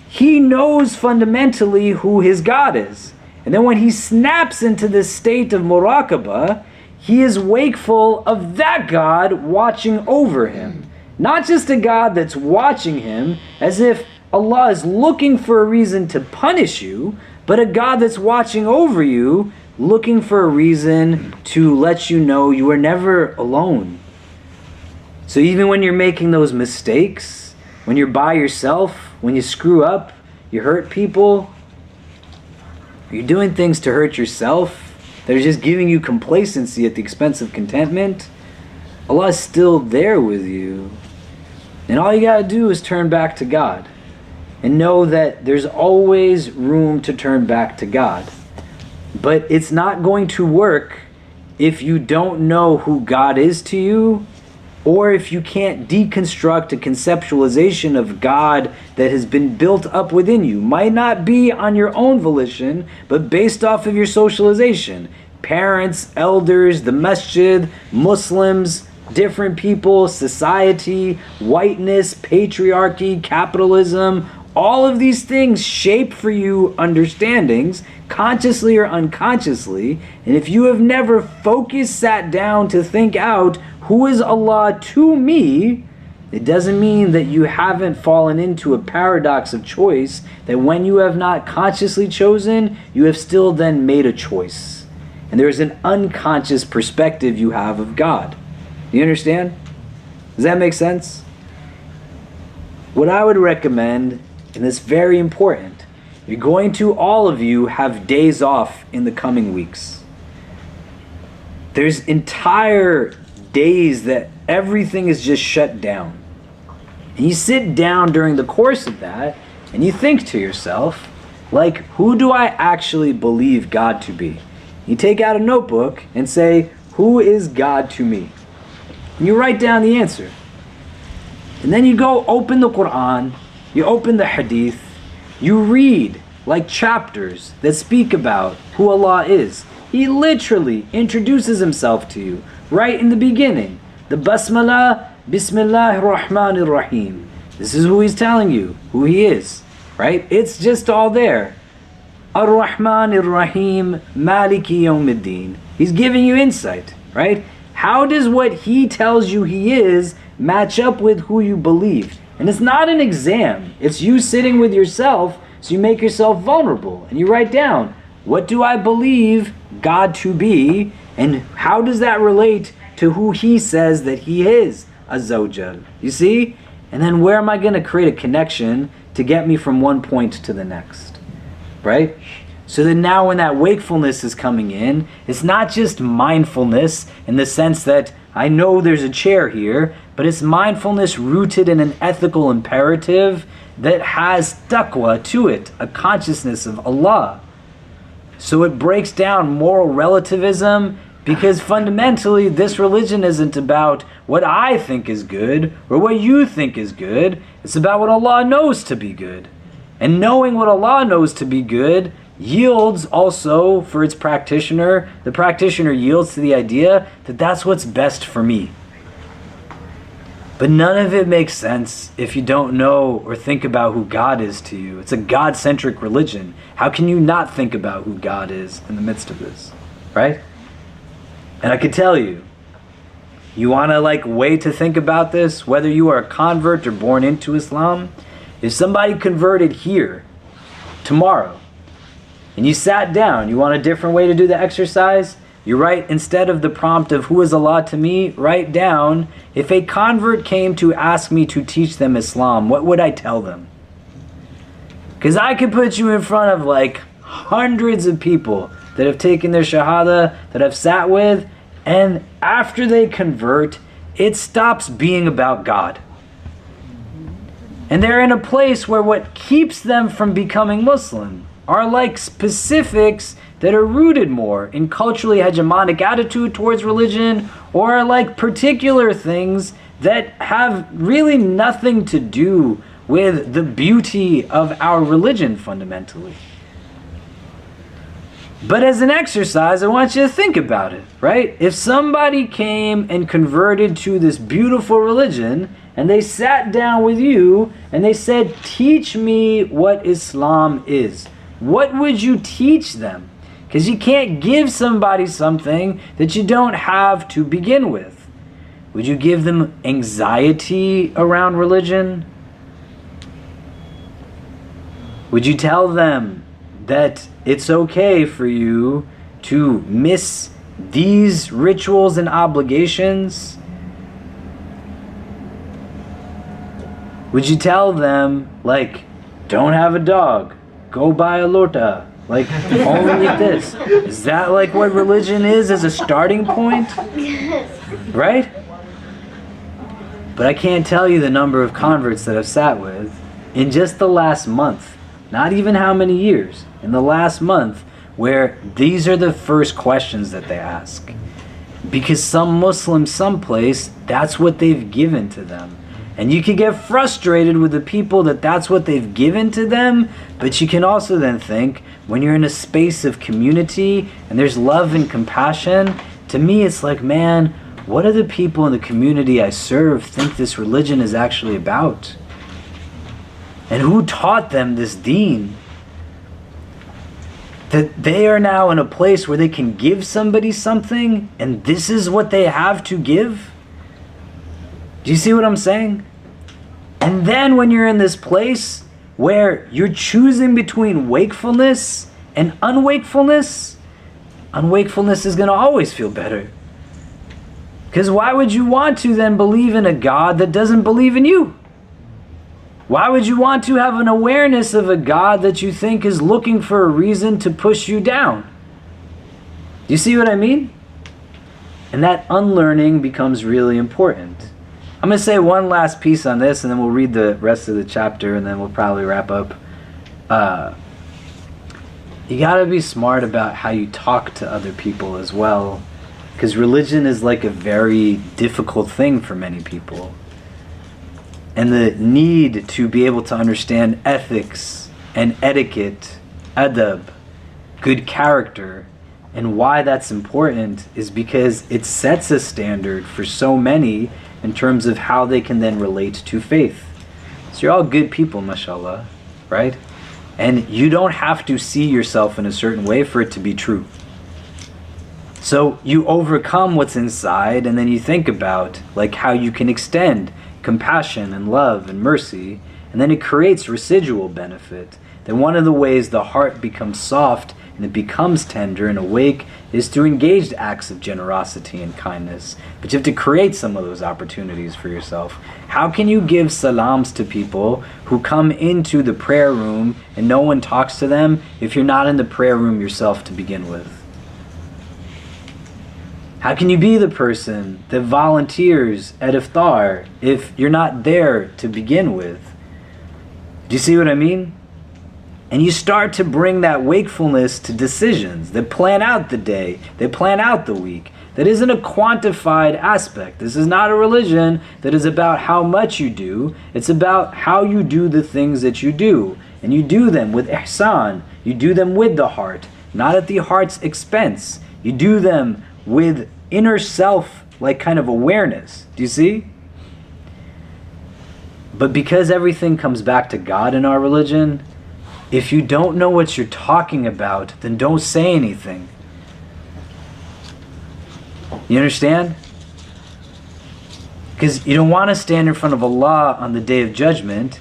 He knows fundamentally who his God is. And then when he snaps into this state of muraqabah, he is wakeful of that God watching over him. Not just a God that's watching him as if Allah is looking for a reason to punish you, but a God that's watching over you, looking for a reason to let you know you are never alone. So even when you're making those mistakes, when you're by yourself, when you screw up, you hurt people, you're doing things to hurt yourself, that are just giving you complacency at the expense of contentment, Allah is still there with you. And all you gotta do is turn back to God. And know that there's always room to turn back to God. But it's not going to work if you don't know who God is to you, or if you can't deconstruct a conceptualization of God that has been built up within you. Might not be on your own volition, but based off of your socialization. Parents, elders, the masjid, Muslims, different people, society, whiteness, patriarchy, capitalism, all of these things shape for you understandings, consciously or unconsciously. And if you have never focused, sat down to think out, who is Allah to me, it doesn't mean that you haven't fallen into a paradox of choice, that when you have not consciously chosen, you have still then made a choice. And there is an unconscious perspective you have of God. You understand? Does that make sense? What I would recommend, and it's very important, you're going to, all of you, have days off in the coming weeks. There's entire days that everything is just shut down. And you sit down during the course of that, and you think to yourself, like, who do I actually believe God to be? You take out a notebook and say, who is God to me? And you write down the answer. And then you go open the Quran, you open the Hadith, you read like chapters that speak about who Allah is. He literally introduces himself to you right in the beginning. The Basmala, Bismillahir Rahmanir Rahim. This is who he's telling you, who he is, right? It's just all there. Ar-Rahmanir Rahim, Maliki Yawmiddin. He's giving you insight, right? How does what he tells you he is match up with who you believe? And it's not an exam. It's you sitting with yourself, so you make yourself vulnerable. And you write down, what do I believe God to be? And how does that relate to who he says that he is, Azza wa Jal? You see? And then where am I going to create a connection to get me from one point to the next? Right? So that now when that wakefulness is coming in, it's not just mindfulness in the sense that I know there's a chair here, but it's mindfulness rooted in an ethical imperative that has taqwa to it, a consciousness of Allah. So it breaks down moral relativism, because fundamentally this religion isn't about what I think is good or what you think is good. It's about what Allah knows to be good. And knowing what Allah knows to be good yields also for its practitioner, the practitioner yields to the idea that that's what's best for me. But none of it makes sense if you don't know or think about who God is to you. It's a God-centric religion. How can you not think about who God is in the midst of this, right? And I could tell you, you want to way to think about this, whether you are a convert or born into Islam. If somebody converted here tomorrow, and you sat down, you want a different way to do the exercise? You write, instead of the prompt of who is Allah to me, write down, if a convert came to ask me to teach them Islam, what would I tell them? Because I could put you in front of hundreds of people that have taken their shahada, that I've sat with, and after they convert, it stops being about God. And they're in a place where what keeps them from becoming Muslim are specifics that are rooted more in culturally hegemonic attitude towards religion, or are particular things that have really nothing to do with the beauty of our religion fundamentally. But as an exercise, I want you to think about it, right? If somebody came and converted to this beautiful religion, and they sat down with you, and they said, teach me what Islam is, what would you teach them? Because you can't give somebody something that you don't have to begin with. Would you give them anxiety around religion? Would you tell them that it's okay for you to miss these rituals and obligations? Would you tell them, don't have a dog, go buy a lota, Like, only this. Is that like what religion is as a starting point? Right? But I can't tell you the number of converts that I've sat with in just the last month. Not even how many years. In the last month, where these are the first questions that they ask. Because some Muslim someplace, that's what they've given to them. And you can get frustrated with the people that that's what they've given to them, but you can also then think, when you're in a space of community and there's love and compassion, to me it's like, man, what do the people in the community I serve think this religion is actually about? And who taught them this deen? That they are now in a place where they can give somebody something, and this is what they have to give? Do you see what I'm saying? And then when you're in this place where you're choosing between wakefulness and unwakefulness, unwakefulness is going to always feel better. Because why would you want to then believe in a God that doesn't believe in you? Why would you want to have an awareness of a God that you think is looking for a reason to push you down? Do you see what I mean? And that unlearning becomes really important. I'm going to say one last piece on this, and then we'll read the rest of the chapter, and then we'll probably wrap up. You got to be smart about how you talk to other people as well, because religion is like a very difficult thing for many people. And the need to be able to understand ethics and etiquette, adab, good character, and why that's important is because it sets a standard for so many in terms of how they can then relate to faith. So you're all good people, mashallah, right? And you don't have to see yourself in a certain way for it to be true. So you overcome what's inside, and then you think about like how you can extend compassion and love and mercy, and then it creates residual benefit. Then one of the ways the heart becomes soft and it becomes tender and awake is through engaged acts of generosity and kindness. But you have to create some of those opportunities for yourself. How can you give salams to people who come into the prayer room and no one talks to them if you're not in the prayer room yourself to begin with? How can you be the person that volunteers at iftar if you're not there to begin with? Do you see what I mean? And you start to bring that wakefulness to decisions that plan out the day, that plan out the week. That isn't a quantified aspect. This is not a religion that is about how much you do. It's about how you do the things that you do. And you do them with ihsan. You do them with the heart, not at the heart's expense. You do them with inner self, like kind of awareness. Do you see? But because everything comes back to God in our religion, if you don't know what you're talking about, then don't say anything. You understand? Because you don't want to stand in front of Allah on the Day of Judgment,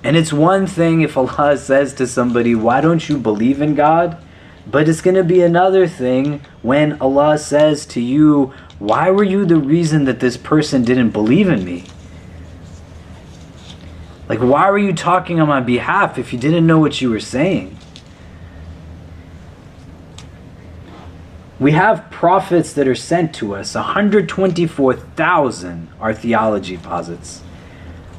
and it's one thing if Allah says to somebody, why don't you believe in God? But it's going to be another thing when Allah says to you, why were you the reason that this person didn't believe in me? Like, why were you talking on my behalf if you didn't know what you were saying? We have prophets that are sent to us. 124,000 our theology posits.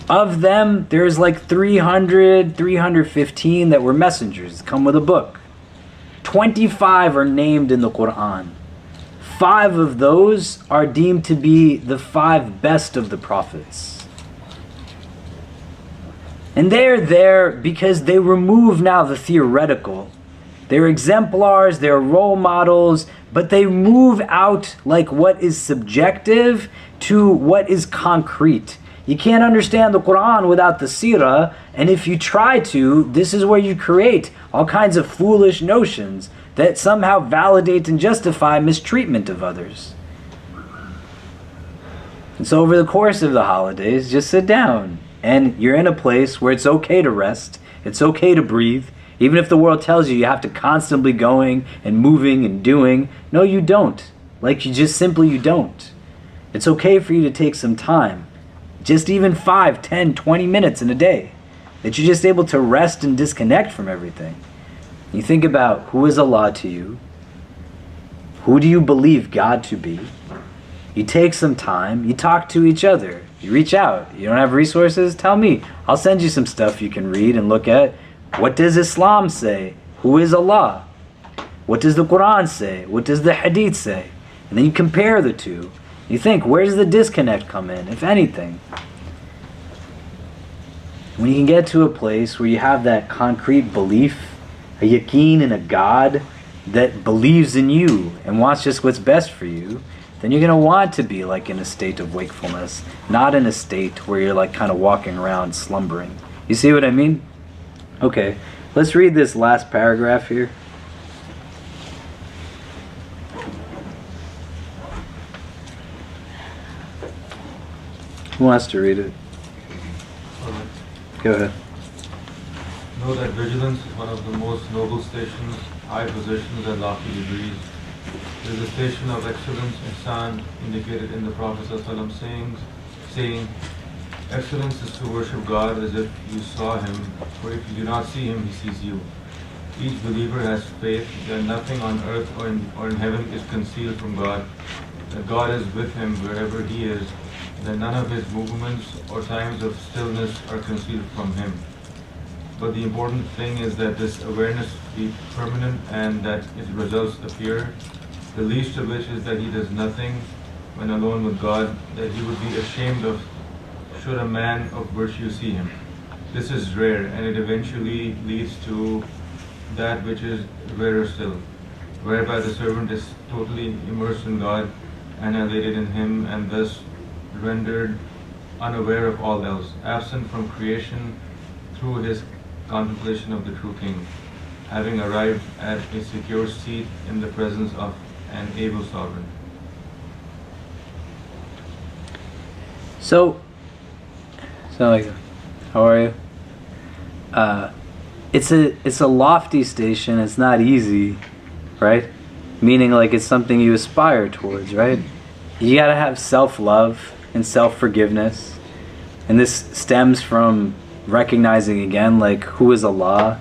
Of them, there's like 300, 315 that were messengers, come with a book. 25 are named in the Quran. 5 of those are deemed to be the 5 best of the prophets. And they're there because they remove now the theoretical. They're exemplars, they're role models, but they move out like what is subjective to what is concrete. You can't understand the Quran without the seerah, and if you try to, this is where you create all kinds of foolish notions that somehow validate and justify mistreatment of others. And so over the course of the holidays, just sit down. And you're in a place where it's okay to rest, it's okay to breathe, even if the world tells you you have to constantly going and moving and doing. No, you don't. Like you don't. It's okay for you to take some time, just even 5, 10, 20 minutes in a day, that you're just able to rest and disconnect from everything. You think about who is Allah to you. Who do you believe God to be? You take some time, you talk to each other, you reach out. You don't have resources? Tell me. I'll send you some stuff you can read and look at. What does Islam say? Who is Allah? What does the Quran say? What does the Hadith say? And then you compare the two. You think, where does the disconnect come in, if anything? When you can get to a place where you have that concrete belief, a yaqeen in a God that believes in you and wants just what's best for you, then you're going to want to be like in a state of wakefulness, not in a state where you're like kind of walking around slumbering. You see what I mean? Okay, let's read this last paragraph here. Who wants to read it? Go ahead. Know that vigilance is one of the most noble stations, high positions and lofty degrees. It is a station of excellence, ihsan, indicated in the Prophet ﷺ saying, excellence is to worship God as if you saw Him, for if you do not see Him, He sees you. Each believer has faith that nothing on earth or in heaven is concealed from God, that God is with him wherever he is, that none of his movements or times of stillness are concealed from him. But the important thing is that this awareness be permanent and that its results appear, the least of which is that he does nothing when alone with God that he would be ashamed of should a man of virtue see him. This is rare, and it eventually leads to that which is rarer still, whereby the servant is totally immersed in God, annihilated in Him, and thus rendered unaware of all else, absent from creation through his contemplation of the true King, having arrived at a secure seat in the presence of an able sovereign. So like, how are you? It's a lofty station. It's not easy, right? Meaning like it's something you aspire towards, right? You gotta have self-love and self-forgiveness, and this stems from recognizing again, like, who is Allah?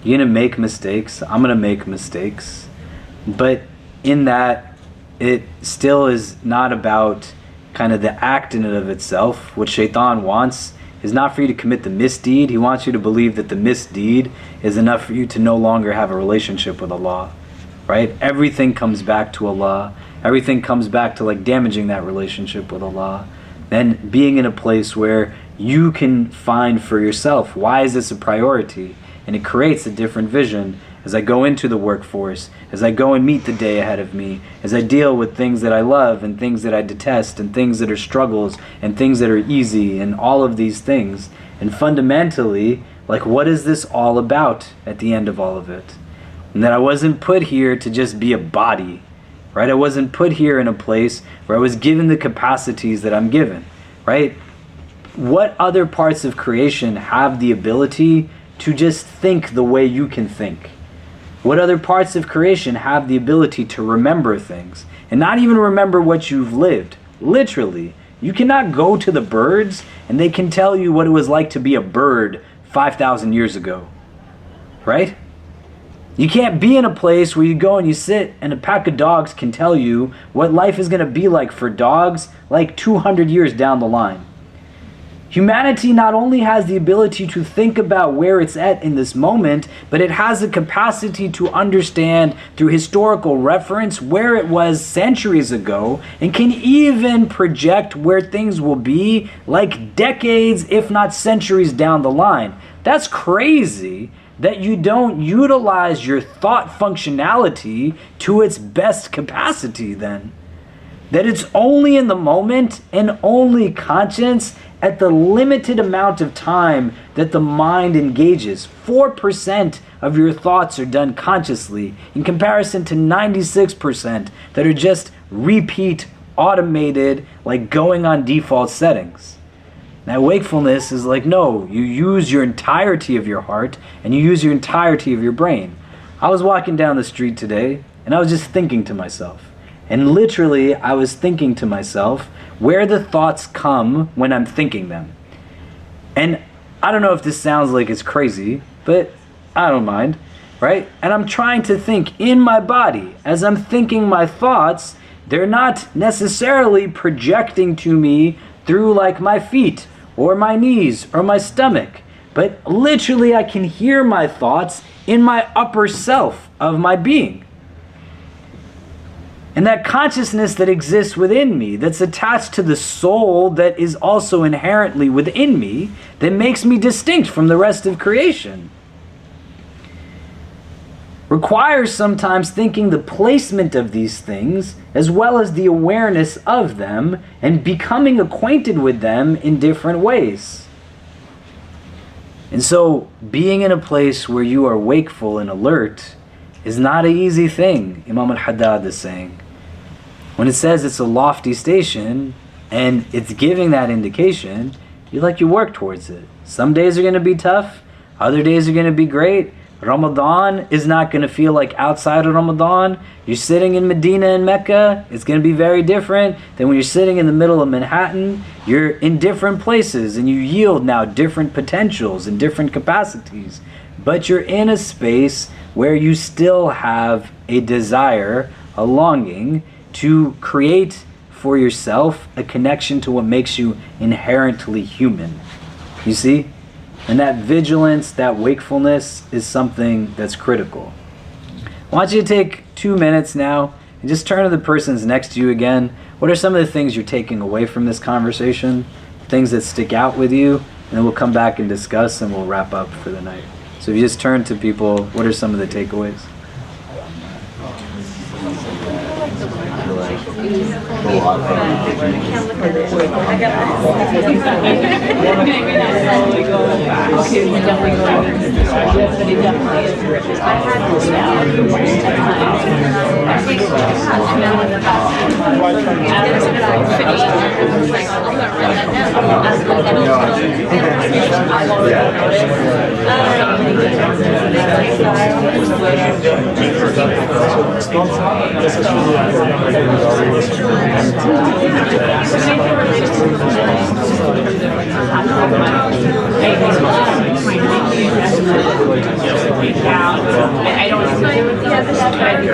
You're gonna make mistakes. I'm gonna make mistakes, but in that, it still is not about kind of the act in and of itself. What Shaitan wants is not for you to commit the misdeed. He wants you to believe that the misdeed is enough for you to no longer have a relationship with Allah, right? Everything comes back to Allah. Everything comes back to like damaging that relationship with Allah. Then being in a place where you can find for yourself, why is this a priority? And it creates a different vision as I go into the workforce, as I go and meet the day ahead of me, as I deal with things that I love and things that I detest and things that are struggles and things that are easy and all of these things. And fundamentally, like, what is this all about at the end of all of it? And that I wasn't put here to just be a body, right? I wasn't put here in a place where I was given the capacities that I'm given, right? What other parts of creation have the ability to just think the way you can think? What other parts of creation have the ability to remember things and not even remember what you've lived? Literally, you cannot go to the birds and they can tell you what it was like to be a bird 5,000 years ago, right? You can't be in a place where you go and you sit and a pack of dogs can tell you what life is going to be like for dogs like 200 years down the line. Humanity not only has the ability to think about where it's at in this moment, but it has the capacity to understand through historical reference where it was centuries ago and can even project where things will be like decades, if not centuries down the line. That's crazy that you don't utilize your thought functionality to its best capacity then. That it's only in the moment and only conscious at the limited amount of time that the mind engages. 4% of your thoughts are done consciously in comparison to 96% that are just repeat, automated, like going on default settings. Now wakefulness is like, no, you use your entirety of your heart and you use your entirety of your brain. I was walking down the street today and I was just thinking to myself. And literally, I was thinking to myself where the thoughts come when I'm thinking them. And I don't know if this sounds like it's crazy, but I don't mind, right? And I'm trying to think in my body. As I'm thinking my thoughts, they're not necessarily projecting to me through like my feet or my knees or my stomach, but literally I can hear my thoughts in my upper self of my being. And that consciousness that exists within me, that's attached to the soul that is also inherently within me, that makes me distinct from the rest of creation, requires sometimes thinking the placement of these things as well as the awareness of them and becoming acquainted with them in different ways. And so being in a place where you are wakeful and alert is not an easy thing, Imam al-Haddad is saying. When it says it's a lofty station and it's giving that indication, you work towards it. Some days are going to be tough, other days are going to be great. Ramadan is not going to feel like outside of Ramadan. You're sitting in Medina and Mecca, it's going to be very different than when you're sitting in the middle of Manhattan. You're in different places and you yield now different potentials and different capacities. But you're in a space where you still have a desire, a longing to create for yourself a connection to what makes you inherently human. You see? And that vigilance, that wakefulness is something that's critical. I want you to take 2 minutes now and just turn to the persons next to you again. What are some of the things you're taking away from this conversation? Things that stick out with you? And then we'll come back and discuss and we'll wrap up for the night. So if you just turn to people, what are some of the takeaways? I don't agree with the other stuff, but I think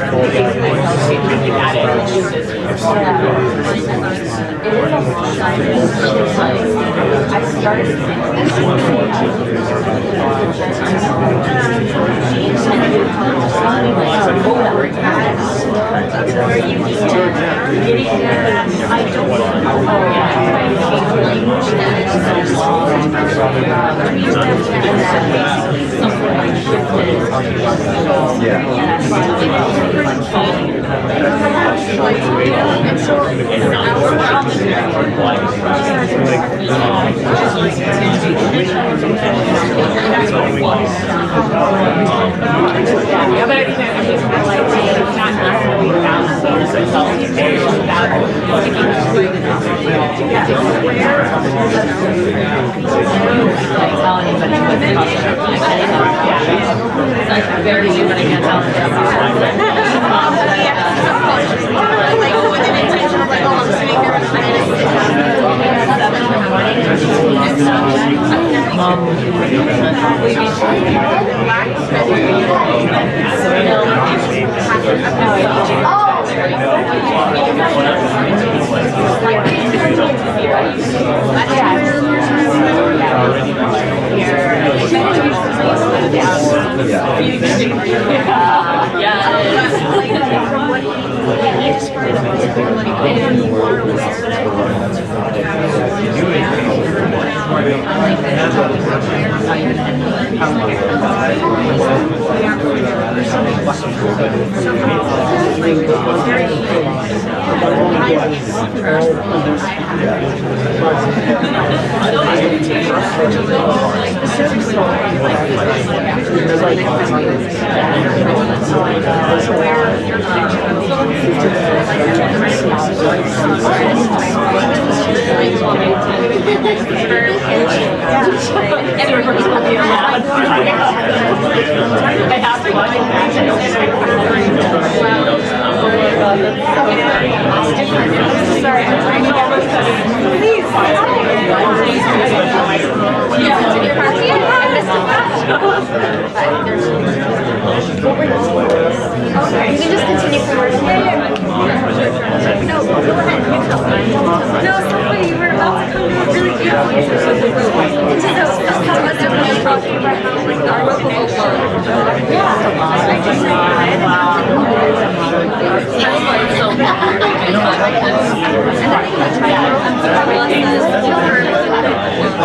Sorry, I'm trying to get please. Okay, you can just continue from where you were. No, go ahead. No, it's not funny. You were about to come to a really beautiful answer. So talking about how like our local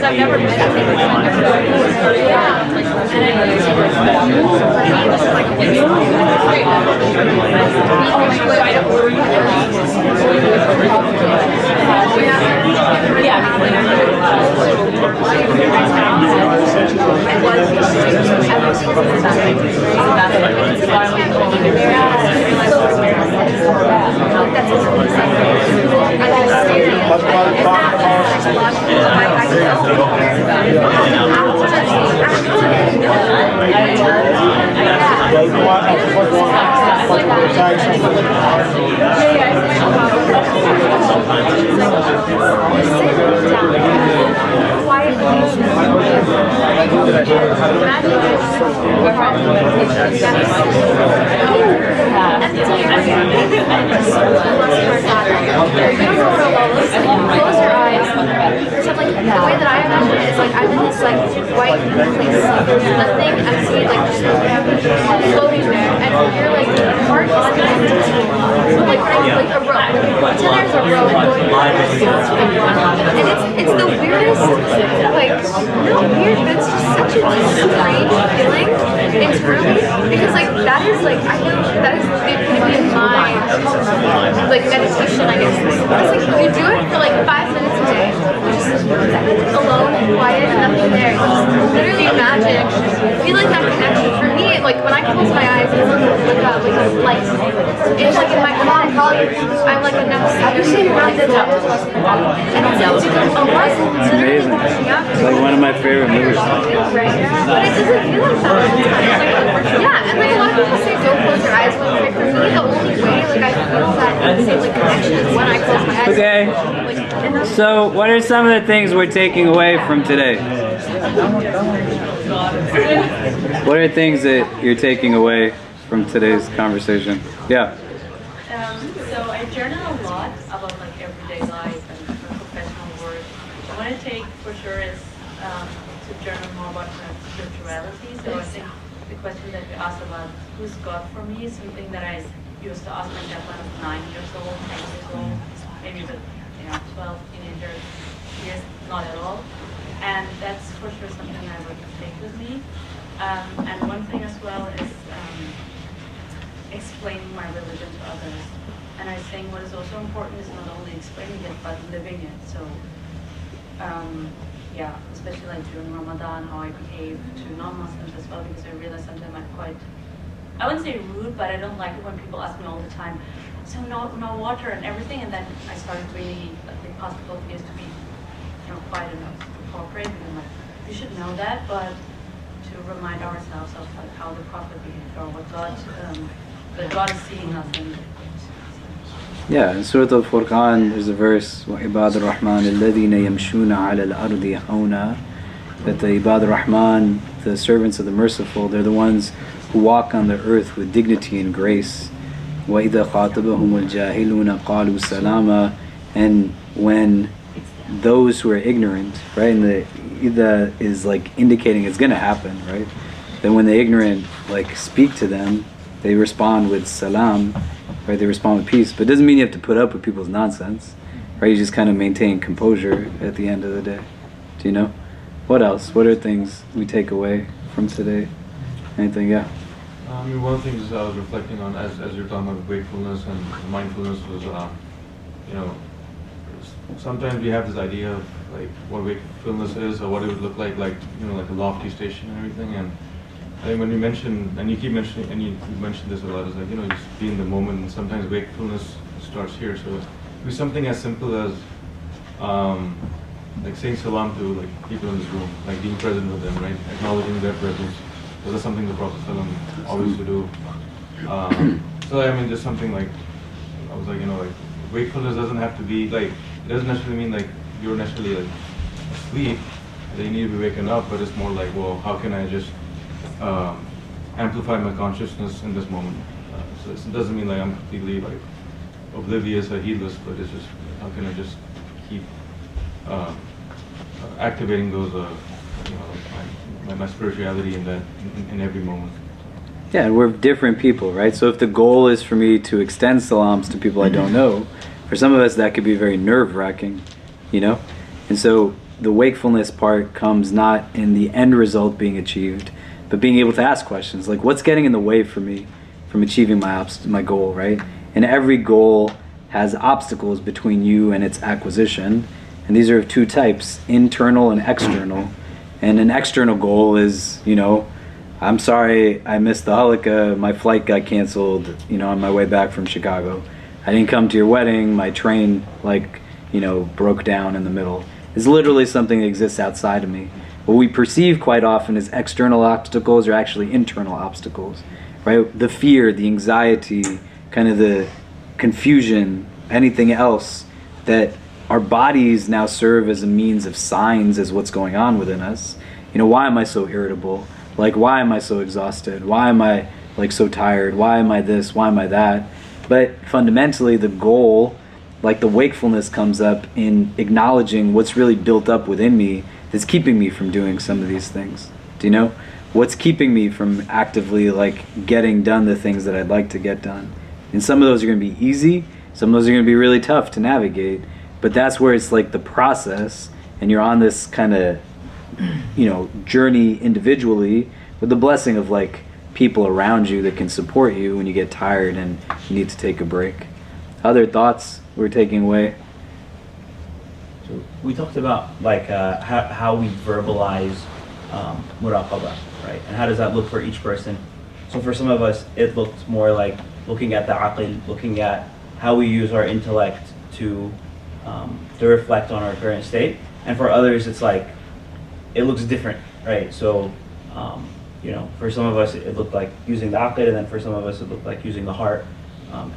I've never been So, what are some of the things we're taking away from today? What are things that you're taking away from today's conversation? Yeah. So I journal a lot about like everyday life and professional work. What I take for sure is to journal more about spirituality. So I think the question that we asked about who's God for me is something that I used to ask my chaplain at 9 years old, 10 years old, maybe the 12 teenagers, yes, not at all. And that's for sure something I would take with me. And one thing as well is explaining my religion to others. And I think what is also important is not only explaining it, but living it. So, yeah, especially like during Ramadan, how I behave to non-Muslims as well, because I realize sometimes I'm quite, I wouldn't say rude, but I don't like it when people ask me all the time, so no water and everything, and then I started really, the past couple of years to be, quiet enough to cooperate, and I'm like, you should know that, but to remind ourselves of like how the Prophet behaved, or what God, that God is seeing us. And yeah, in Surah Al-Furqan, there's a verse, وَعِبَادُ الرَّحْمَنِ الَّذِينَ يَمْشُونَ عَلَى الْأَرْضِ هَوْنًا, that the Ibad al-Rahman, the servants of the merciful, they're the ones who walk on the earth with dignity and grace. وَإِذَا خَاطَبَهُمُ الْجَاهِلُونَ قَالُوا سَلَامًا, and when those who are ignorant, right, and the Ida is like indicating it's going to happen, right, then when the ignorant like speak to them, they respond with salam, right, they respond with peace, but it doesn't mean you have to put up with people's nonsense, right, you just kind of maintain composure at the end of the day. Do you know? What else? What are things we take away from today? Anything? Yeah. I mean, one of the things I was reflecting on as you're talking about wakefulness and mindfulness was, you know, sometimes we have this idea of like what wakefulness is or what it would look like you know, like a lofty station and everything. And I think when you mention, and you keep mentioning, and you mentioned this a lot, is like, you know, just be in the moment. And sometimes wakefulness starts here. So it could be something as simple as like saying salam to like people in this room, like being present with them, right? Acknowledging their presence. So that's something the Prophet ﷺ always would do. So I mean, just something like, I was like, you know, like wakefulness doesn't have to be like, it doesn't necessarily mean like you're necessarily like asleep, that you need to be waking up, but it's more like, well, how can I just amplify my consciousness in this moment? So it doesn't mean like I'm completely like oblivious or heedless, but it's just, how can I just keep activating those, you know, my spirituality in that, in every moment. Yeah, and we're different people, right? So if the goal is for me to extend salams to people I don't know, for some of us that could be very nerve-wracking, you know? And so the wakefulness part comes not in the end result being achieved, but being able to ask questions, like what's getting in the way for me from achieving my goal, right? And every goal has obstacles between you and its acquisition, and these are of two types, internal and external. And an external goal is, you know, I'm sorry I missed the halakha, my flight got canceled, you know, on my way back from Chicago. I didn't come to your wedding, my train, like, you know, broke down in the middle. It's literally something that exists outside of me. What we perceive quite often as external obstacles are actually internal obstacles, right? The fear, the anxiety, kind of the confusion, anything else that our bodies now serve as a means of signs as what's going on within us. You know, why am I so irritable? Like, why am I so exhausted? Why am I like so tired? Why am I this? Why am I that? But fundamentally the goal, like the wakefulness comes up in acknowledging what's really built up within me that's keeping me from doing some of these things. Do you know? What's keeping me from actively like getting done the things that I'd like to get done? And some of those are going to be easy. Some of those are going to be really tough to navigate. But that's where it's like the process, and you're on this kind of, you know, journey individually with the blessing of like people around you that can support you when you get tired and you need to take a break. Other thoughts we're taking away? So we talked about like how we verbalize muraqabah, right? And how does that look for each person? So for some of us, it looked more like looking at the aql, looking at how we use our intellect to reflect on our current state. And for others, it's like, it looks different, right? So, you know, for some of us, it looked like using the aql, and then for some of us, it looked like using the heart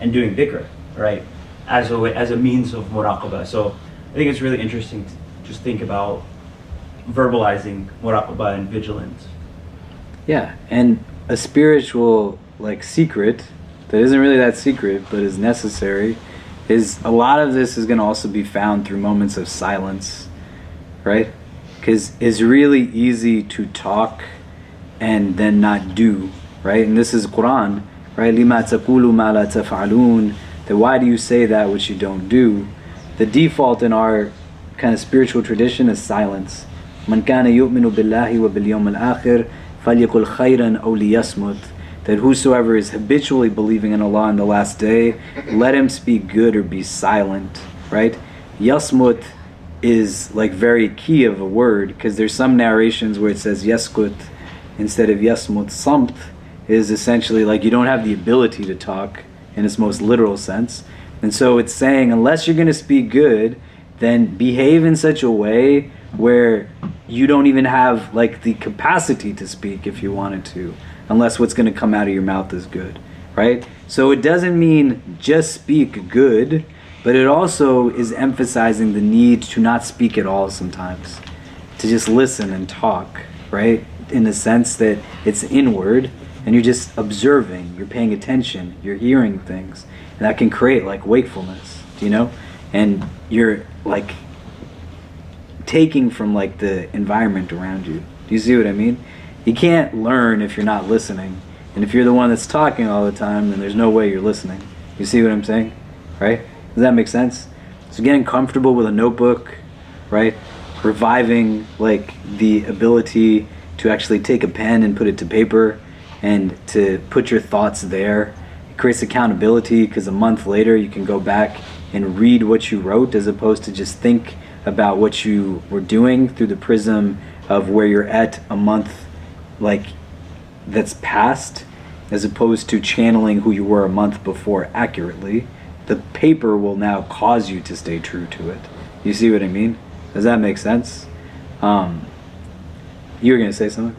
and doing dhikr, right? As a means of muraqabah. So I think it's really interesting to just think about verbalizing muraqabah and vigilance. Yeah, and a spiritual like secret that isn't really that secret but is necessary is a lot of this is going to also be found through moments of silence, right? Because it's really easy to talk and then not do, right? And this is Quran, right? لِمَا تَقُولُ مَا لَا تَفْعَلُونَ, that why do you say that which you don't do? The default in our kind of spiritual tradition is silence. مَنْ كَانَ يُؤْمِنُ بِاللَّهِ وَبِالْيَوْمِ الْآخِرِ فَلْيَقُلْ خَيْرًا أَوْ لِيَصْمُتْ, that whosoever is habitually believing in Allah in the last day, let him speak good or be silent, right? Yasmut is like very key of a word, because there's some narrations where it says yaskut instead of yasmut. Samt is essentially like you don't have the ability to talk in its most literal sense. And so it's saying unless you're going to speak good, then behave in such a way where you don't even have like the capacity to speak if you wanted to, unless what's going to come out of your mouth is good, right? So it doesn't mean just speak good, but it also is emphasizing the need to not speak at all sometimes, to just listen and talk, right? In the sense that it's inward and you're just observing, you're paying attention, you're hearing things, and that can create like wakefulness, do you know? And you're like taking from like the environment around you. Do you see what I mean? You can't learn if you're not listening. And if you're the one that's talking all the time, then there's no way you're listening. You see what I'm saying? Right? Does that make sense? So getting comfortable with a notebook, right? reviving like the ability to actually take a pen and put it to paper and to put your thoughts there. It creates accountability because a month later you can go back and read what you wrote as opposed to just think about what you were doing through the prism of where you're at a month like that's passed, as opposed to channeling who you were a month before accurately. The paper will now cause you to stay true to it. You see what I mean? Does that make sense? You were going to say something?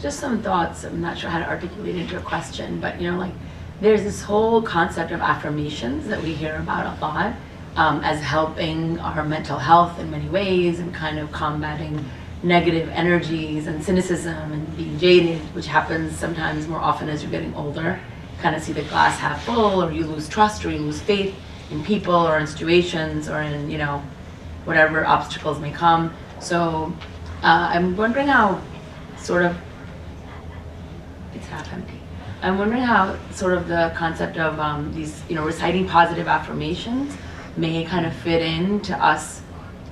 Just some thoughts. I'm not sure how to articulate into a question, but like there's this whole concept of affirmations that we hear about a lot as helping our mental health in many ways and kind of combating negative energies and cynicism and being jaded, which happens sometimes more often as you're getting older. Kind of see the glass half full, or you lose trust, or you lose faith in people or in situations or in whatever obstacles may come. So I'm wondering how sort of it's half empty. I'm wondering how sort of the concept of these reciting positive affirmations may kind of fit into us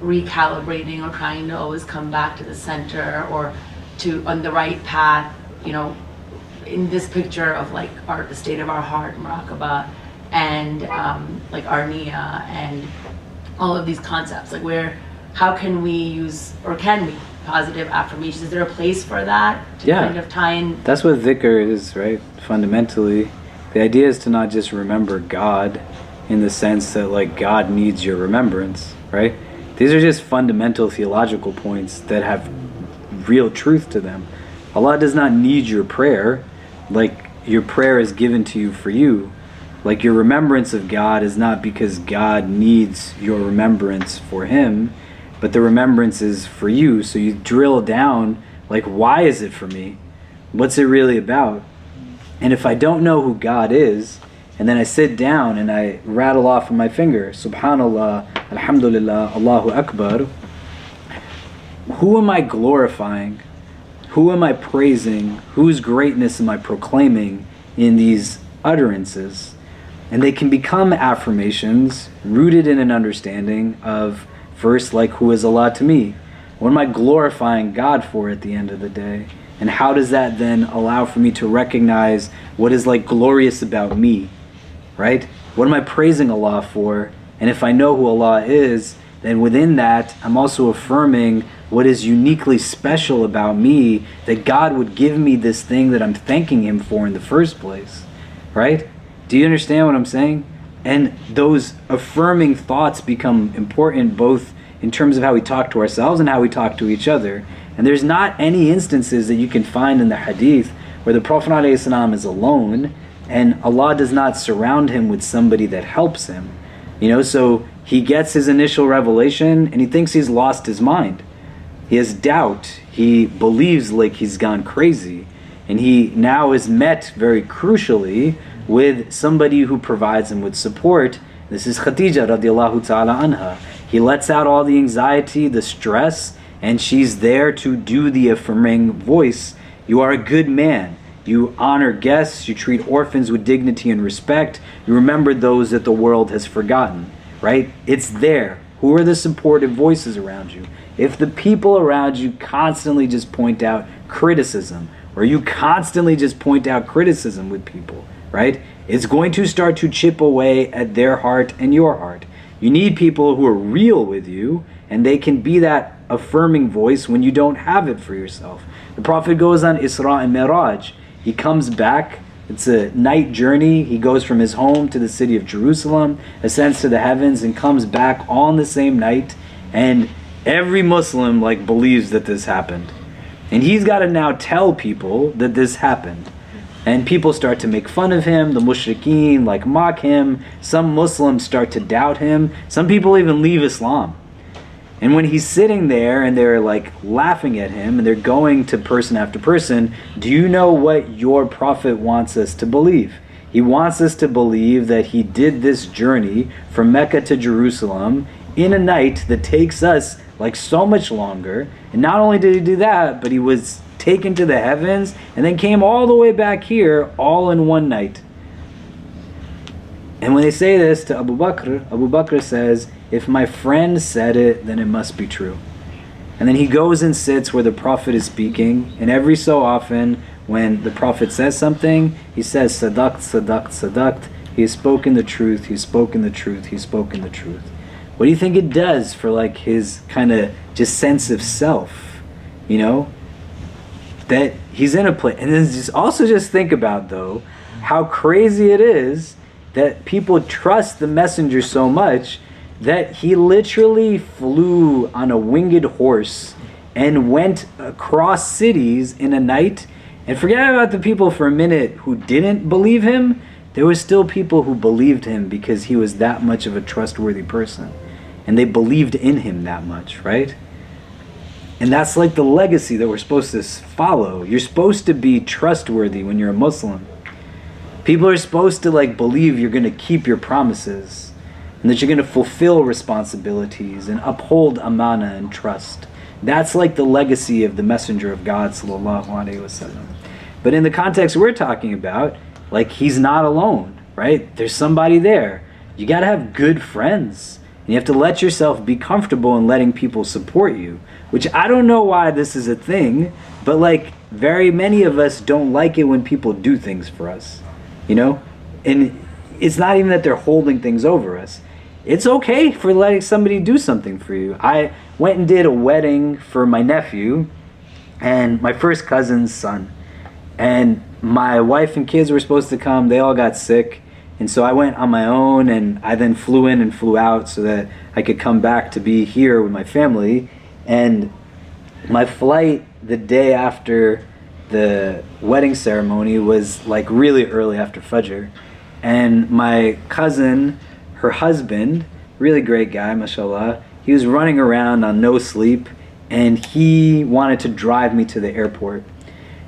recalibrating or trying to always come back to the center or to on the right path, in this picture of like the state of our heart, muraqabah, and like our niyyah and all of these concepts, like how can we use, or can we, positive affirmations? Is there a place for that to kind of tie in? That's what dhikr is, right? Fundamentally, the idea is to not just remember God in the sense that like God needs your remembrance, right? These are just fundamental theological points that have real truth to them. Allah does not need your prayer. Like, your prayer is given to you for you. Like, your remembrance of God is not because God needs your remembrance for Him, but the remembrance is for you. So you drill down, like, why is it for me? What's it really about? And if I don't know who God is, and then I sit down and I rattle off on my finger, Subhanallah, Alhamdulillah, Allahu Akbar, who am I glorifying? Who am I praising? Whose greatness am I proclaiming in these utterances? And they can become affirmations rooted in an understanding of, first, like, who is Allah to me? What am I glorifying God for at the end of the day? And how does that then allow for me to recognize what is like glorious about me? Right? What am I praising Allah for? And if I know who Allah is, then within that, I'm also affirming what is uniquely special about me, that God would give me this thing that I'm thanking Him for in the first place. Right? Do you understand what I'm saying? And those affirming thoughts become important both in terms of how we talk to ourselves and how we talk to each other. And there's not any instances that you can find in the hadith where the Prophet ﷺ is alone and Allah does not surround him with somebody that helps him. So he gets his initial revelation and he thinks he's lost his mind. He has doubt. He believes like he's gone crazy. And he now is met very crucially with somebody who provides him with support. This is Khadija radiallahu ta'ala anha. He lets out all the anxiety, the stress, and she's there to do the affirming voice. You are a good man. You honor guests. You treat orphans with dignity and respect. You remember those that the world has forgotten. Right? It's there. Who are the supportive voices around you? If the people around you constantly just point out criticism, or you constantly just point out criticism with people, right? It's going to start to chip away at their heart and your heart. You need people who are real with you, and they can be that affirming voice when you don't have it for yourself. The Prophet goes on Isra and Miraj. He comes back. It's a night journey. He goes from his home to the city of Jerusalem, ascends to the heavens, and comes back all on the same night. And every Muslim believes that this happened. And he's got to now tell people that this happened. And people start to make fun of him. The mushrikeen mock him. Some Muslims start to doubt him. Some people even leave Islam. And when he's sitting there and they're laughing at him and they're going to person after person, do you know what your prophet wants us to believe? He wants us to believe that he did this journey from Mecca to Jerusalem in a night that takes us so much longer. And not only did he do that, but he was taken to the heavens and then came all the way back here all in one night. And when they say this to Abu Bakr says, if my friend said it, then it must be true. And then he goes and sits where the Prophet is speaking, and every so often when the Prophet says something, he says, Sadaqt, Sadaqt, Sadaqt. He has spoken the truth, he's spoken the truth, he's spoken the truth. What do you think it does for like his kind of just sense of self? You know? That he's in a place. And then just think about, though, how crazy it is that people trust the messenger so much that he literally flew on a winged horse and went across cities in a night. And forget about the people for a minute who didn't believe him. There were still people who believed him because he was that much of a trustworthy person. And they believed in him that much, right? And that's like the legacy that we're supposed to follow. You're supposed to be trustworthy when you're a Muslim. People are supposed to like believe you're going to keep your promises and that you're going to fulfill responsibilities and uphold amana and trust. That's like the legacy of the Messenger of God, sallallahu alaihi wasallam. But in the context we're talking about, like he's not alone, right? There's somebody there. You got to have good friends. And you have to let yourself be comfortable in letting people support you, which I don't know why this is a thing, but like very many of us don't like it when people do things for us, you know? And it's not even that they're holding things over us. It's okay for letting somebody do something for you. I went and did a wedding for my nephew and my first cousin's son. And my wife and kids were supposed to come. They all got sick. And so I went on my own, and I then flew in and flew out so that I could come back to be here with my family. And my flight the day after the wedding ceremony was like really early after Fajr. And my cousin, her husband, really great guy, mashallah, he was running around on no sleep, and he wanted to drive me to the airport.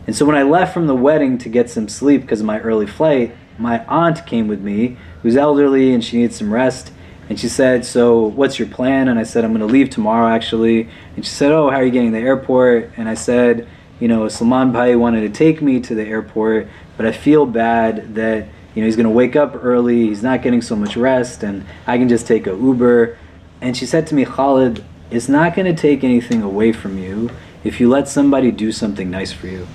And so when I left from the wedding to get some sleep because of my early flight, my aunt came with me, who's elderly and she needs some rest. And she said, so what's your plan? And I said, I'm going to leave tomorrow actually. And she said, oh, how are you getting to the airport? And I said, you know, Salman Bhai wanted to take me to the airport, but I feel bad that, you know, he's going to wake up early, he's not getting so much rest, and I can just take a Uber. And she said to me, Khalid, it's not going to take anything away from you if you let somebody do something nice for you.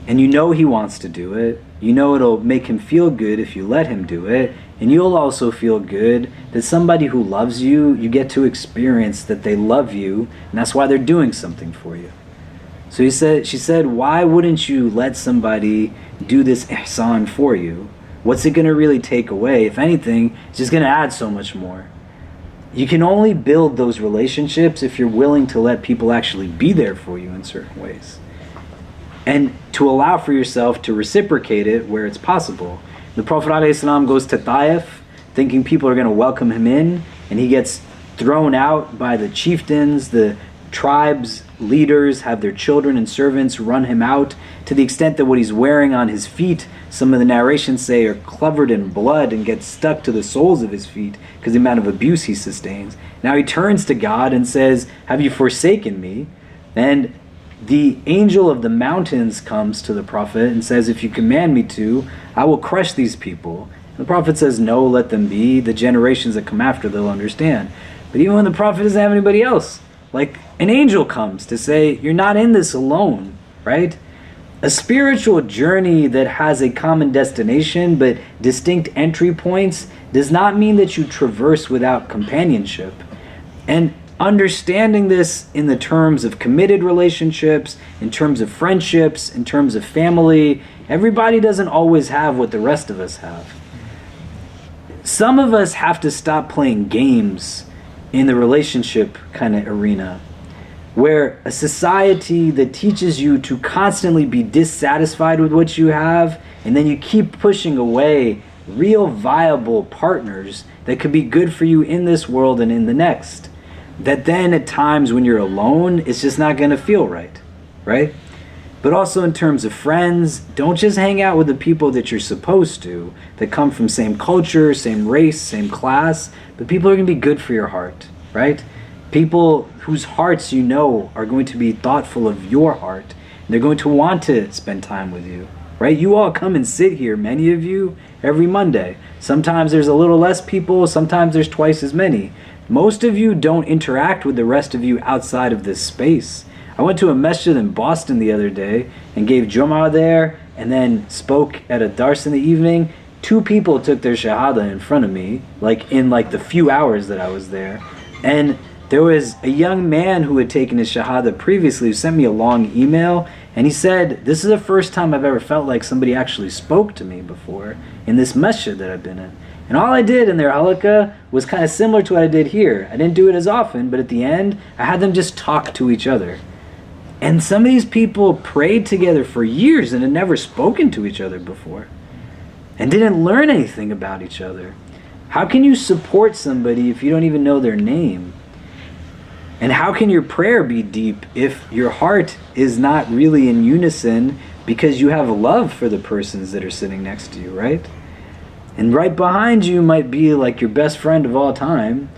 And you know he wants to do it. You know it'll make him feel good if you let him do it. And you'll also feel good that somebody who loves you, you get to experience that they love you, and that's why they're doing something for you. So she said, why wouldn't you let somebody do this ihsan for you? What's it going to really take away? If anything, it's just going to add so much more. You can only build those relationships if you're willing to let people actually be there for you in certain ways. And to allow for yourself to reciprocate it where it's possible. The Prophet ﷺ goes to Taif thinking people are going to welcome him in, and he gets thrown out by the chieftains. The tribes leaders have their children and servants run him out, to the extent that what he's wearing on his feet, some of the narrations say, are covered in blood and get stuck to the soles of his feet because the amount of abuse he sustains. Now he turns to God and says, have you forsaken me? And the angel of the mountains comes to the Prophet and says, if you command me to, I will crush these people. And the Prophet says, no, let them be. The generations that come after, they'll understand. But even when the Prophet doesn't have anybody else, like an angel comes to say, you're not in this alone, right? A spiritual journey that has a common destination but distinct entry points does not mean that you traverse without companionship. And understanding this in the terms of committed relationships, in terms of friendships, in terms of family, everybody doesn't always have what the rest of us have. Some of us have to stop playing games in the relationship kind of arena, where a society that teaches you to constantly be dissatisfied with what you have, and then you keep pushing away real viable partners that could be good for you in this world and in the next. That then at times when you're alone, it's just not going to feel right, right? But also in terms of friends, don't just hang out with the people that you're supposed to, that come from same culture, same race, same class, but people are going to be good for your heart, right? People whose hearts you know are going to be thoughtful of your heart. They're going to want to spend time with you. right? You all come and sit here, many of you, every Monday. Sometimes there's a little less people, sometimes there's twice as many. Most of you don't interact with the rest of you outside of this space. I went to a masjid in Boston the other day and gave Jummah there and then spoke at a dars in the evening. 2 people took their shahada in front of me, in the few hours that I was there. And there was a young man who had taken his shahada previously who sent me a long email, and he said, this is the first time I've ever felt like somebody actually spoke to me before in this masjid that I've been in. And all I did in their halaqah was kind of similar to what I did here. I didn't do it as often, but at the end, I had them just talk to each other. And some of these people prayed together for years and had never spoken to each other before and didn't learn anything about each other. How can you support somebody if you don't even know their name? And how can your prayer be deep if your heart is not really in unison because you have love for the persons that are sitting next to you, right? And right behind you might be like your best friend of all time.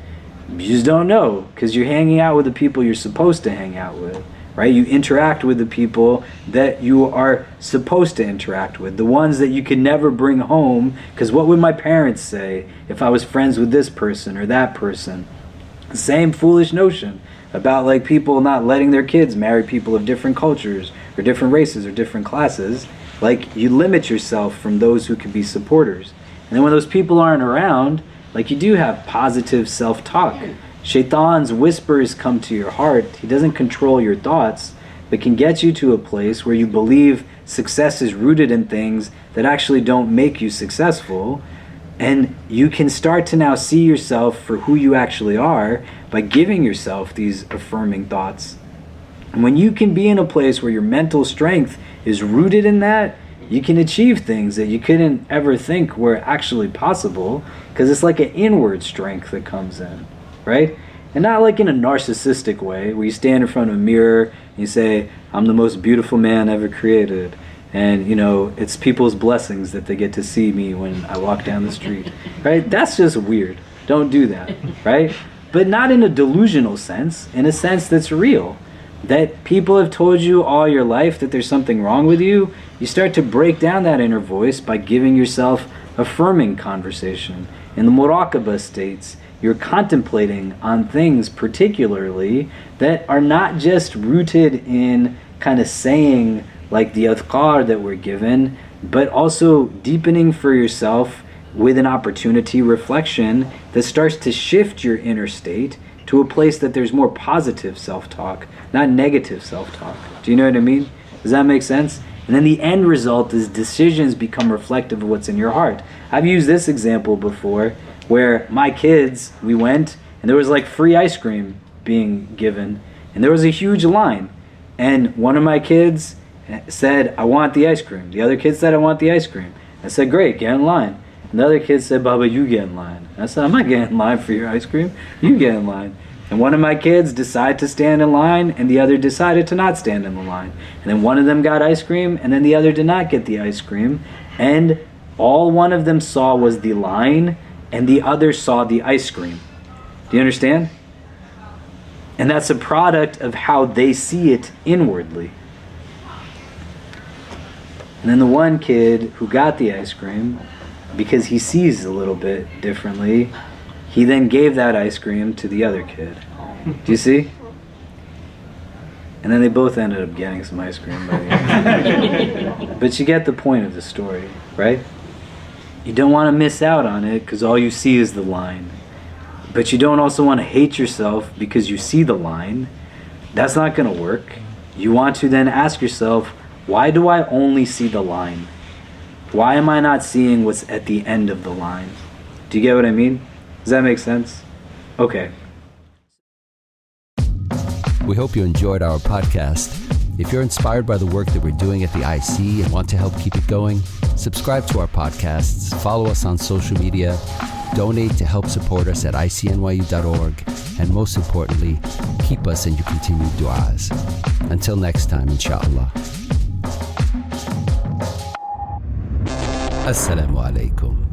You just don't know because you're hanging out with the people you're supposed to hang out with, right? You interact with the people that you are supposed to interact with, the ones that you can never bring home because what would my parents say if I was friends with this person or that person? Same foolish notion about people not letting their kids marry people of different cultures or different races or different classes. You limit yourself from those who can be supporters. And then when those people aren't around, you do have positive self-talk. Shaitan's whispers come to your heart. He doesn't control your thoughts, but can get you to a place where you believe success is rooted in things that actually don't make you successful. And you can start to now see yourself for who you actually are by giving yourself these affirming thoughts. And when you can be in a place where your mental strength is rooted in that, you can achieve things that you couldn't ever think were actually possible because it's like an inward strength that comes in, right? And not in a narcissistic way where you stand in front of a mirror and you say, I'm the most beautiful man ever created. And, it's people's blessings that they get to see me when I walk down the street, right? That's just weird. Don't do that, right? But not in a delusional sense, in a sense that's real. That people have told you all your life that there's something wrong with you. You start to break down that inner voice by giving yourself affirming conversation. In the muraqabah states, you're contemplating on things particularly that are not just rooted in kind of saying the adhkar that we're given, but also deepening for yourself with an opportunity reflection that starts to shift your inner state to a place that there's more positive self-talk, not negative self-talk. Do you know what I mean? Does that make sense? And then the end result is decisions become reflective of what's in your heart. I've used this example before where my kids, we went and there was free ice cream being given and there was a huge line. And one of my kids said, I want the ice cream. The other kid said, I want the ice cream. I said, great, get in line. And the other kid said, Baba, you get in line. And I said, I'm not getting in line for your ice cream. You get in line. And one of my kids decided to stand in line and the other decided to not stand in the line. And then one of them got ice cream and then the other did not get the ice cream. And all one of them saw was the line and the other saw the ice cream. Do you understand? And that's a product of how they see it inwardly. And then the one kid who got the ice cream, because he sees a little bit differently, he then gave that ice cream to the other kid. Do you see? And then they both ended up getting some ice cream by the end. But you get the point of the story, right? You don't want to miss out on it because all you see is the line. But you don't also want to hate yourself because you see the line. That's not going to work. You want to then ask yourself, why do I only see the line? Why am I not seeing what's at the end of the line? Do you get what I mean? Does that make sense? Okay. We hope you enjoyed our podcast. If you're inspired by the work that we're doing at the IC and want to help keep it going, subscribe to our podcasts, follow us on social media, donate to help support us at ICNYU.org, and most importantly, keep us in your continued du'as. Until next time, inshallah. Assalamu alaikum.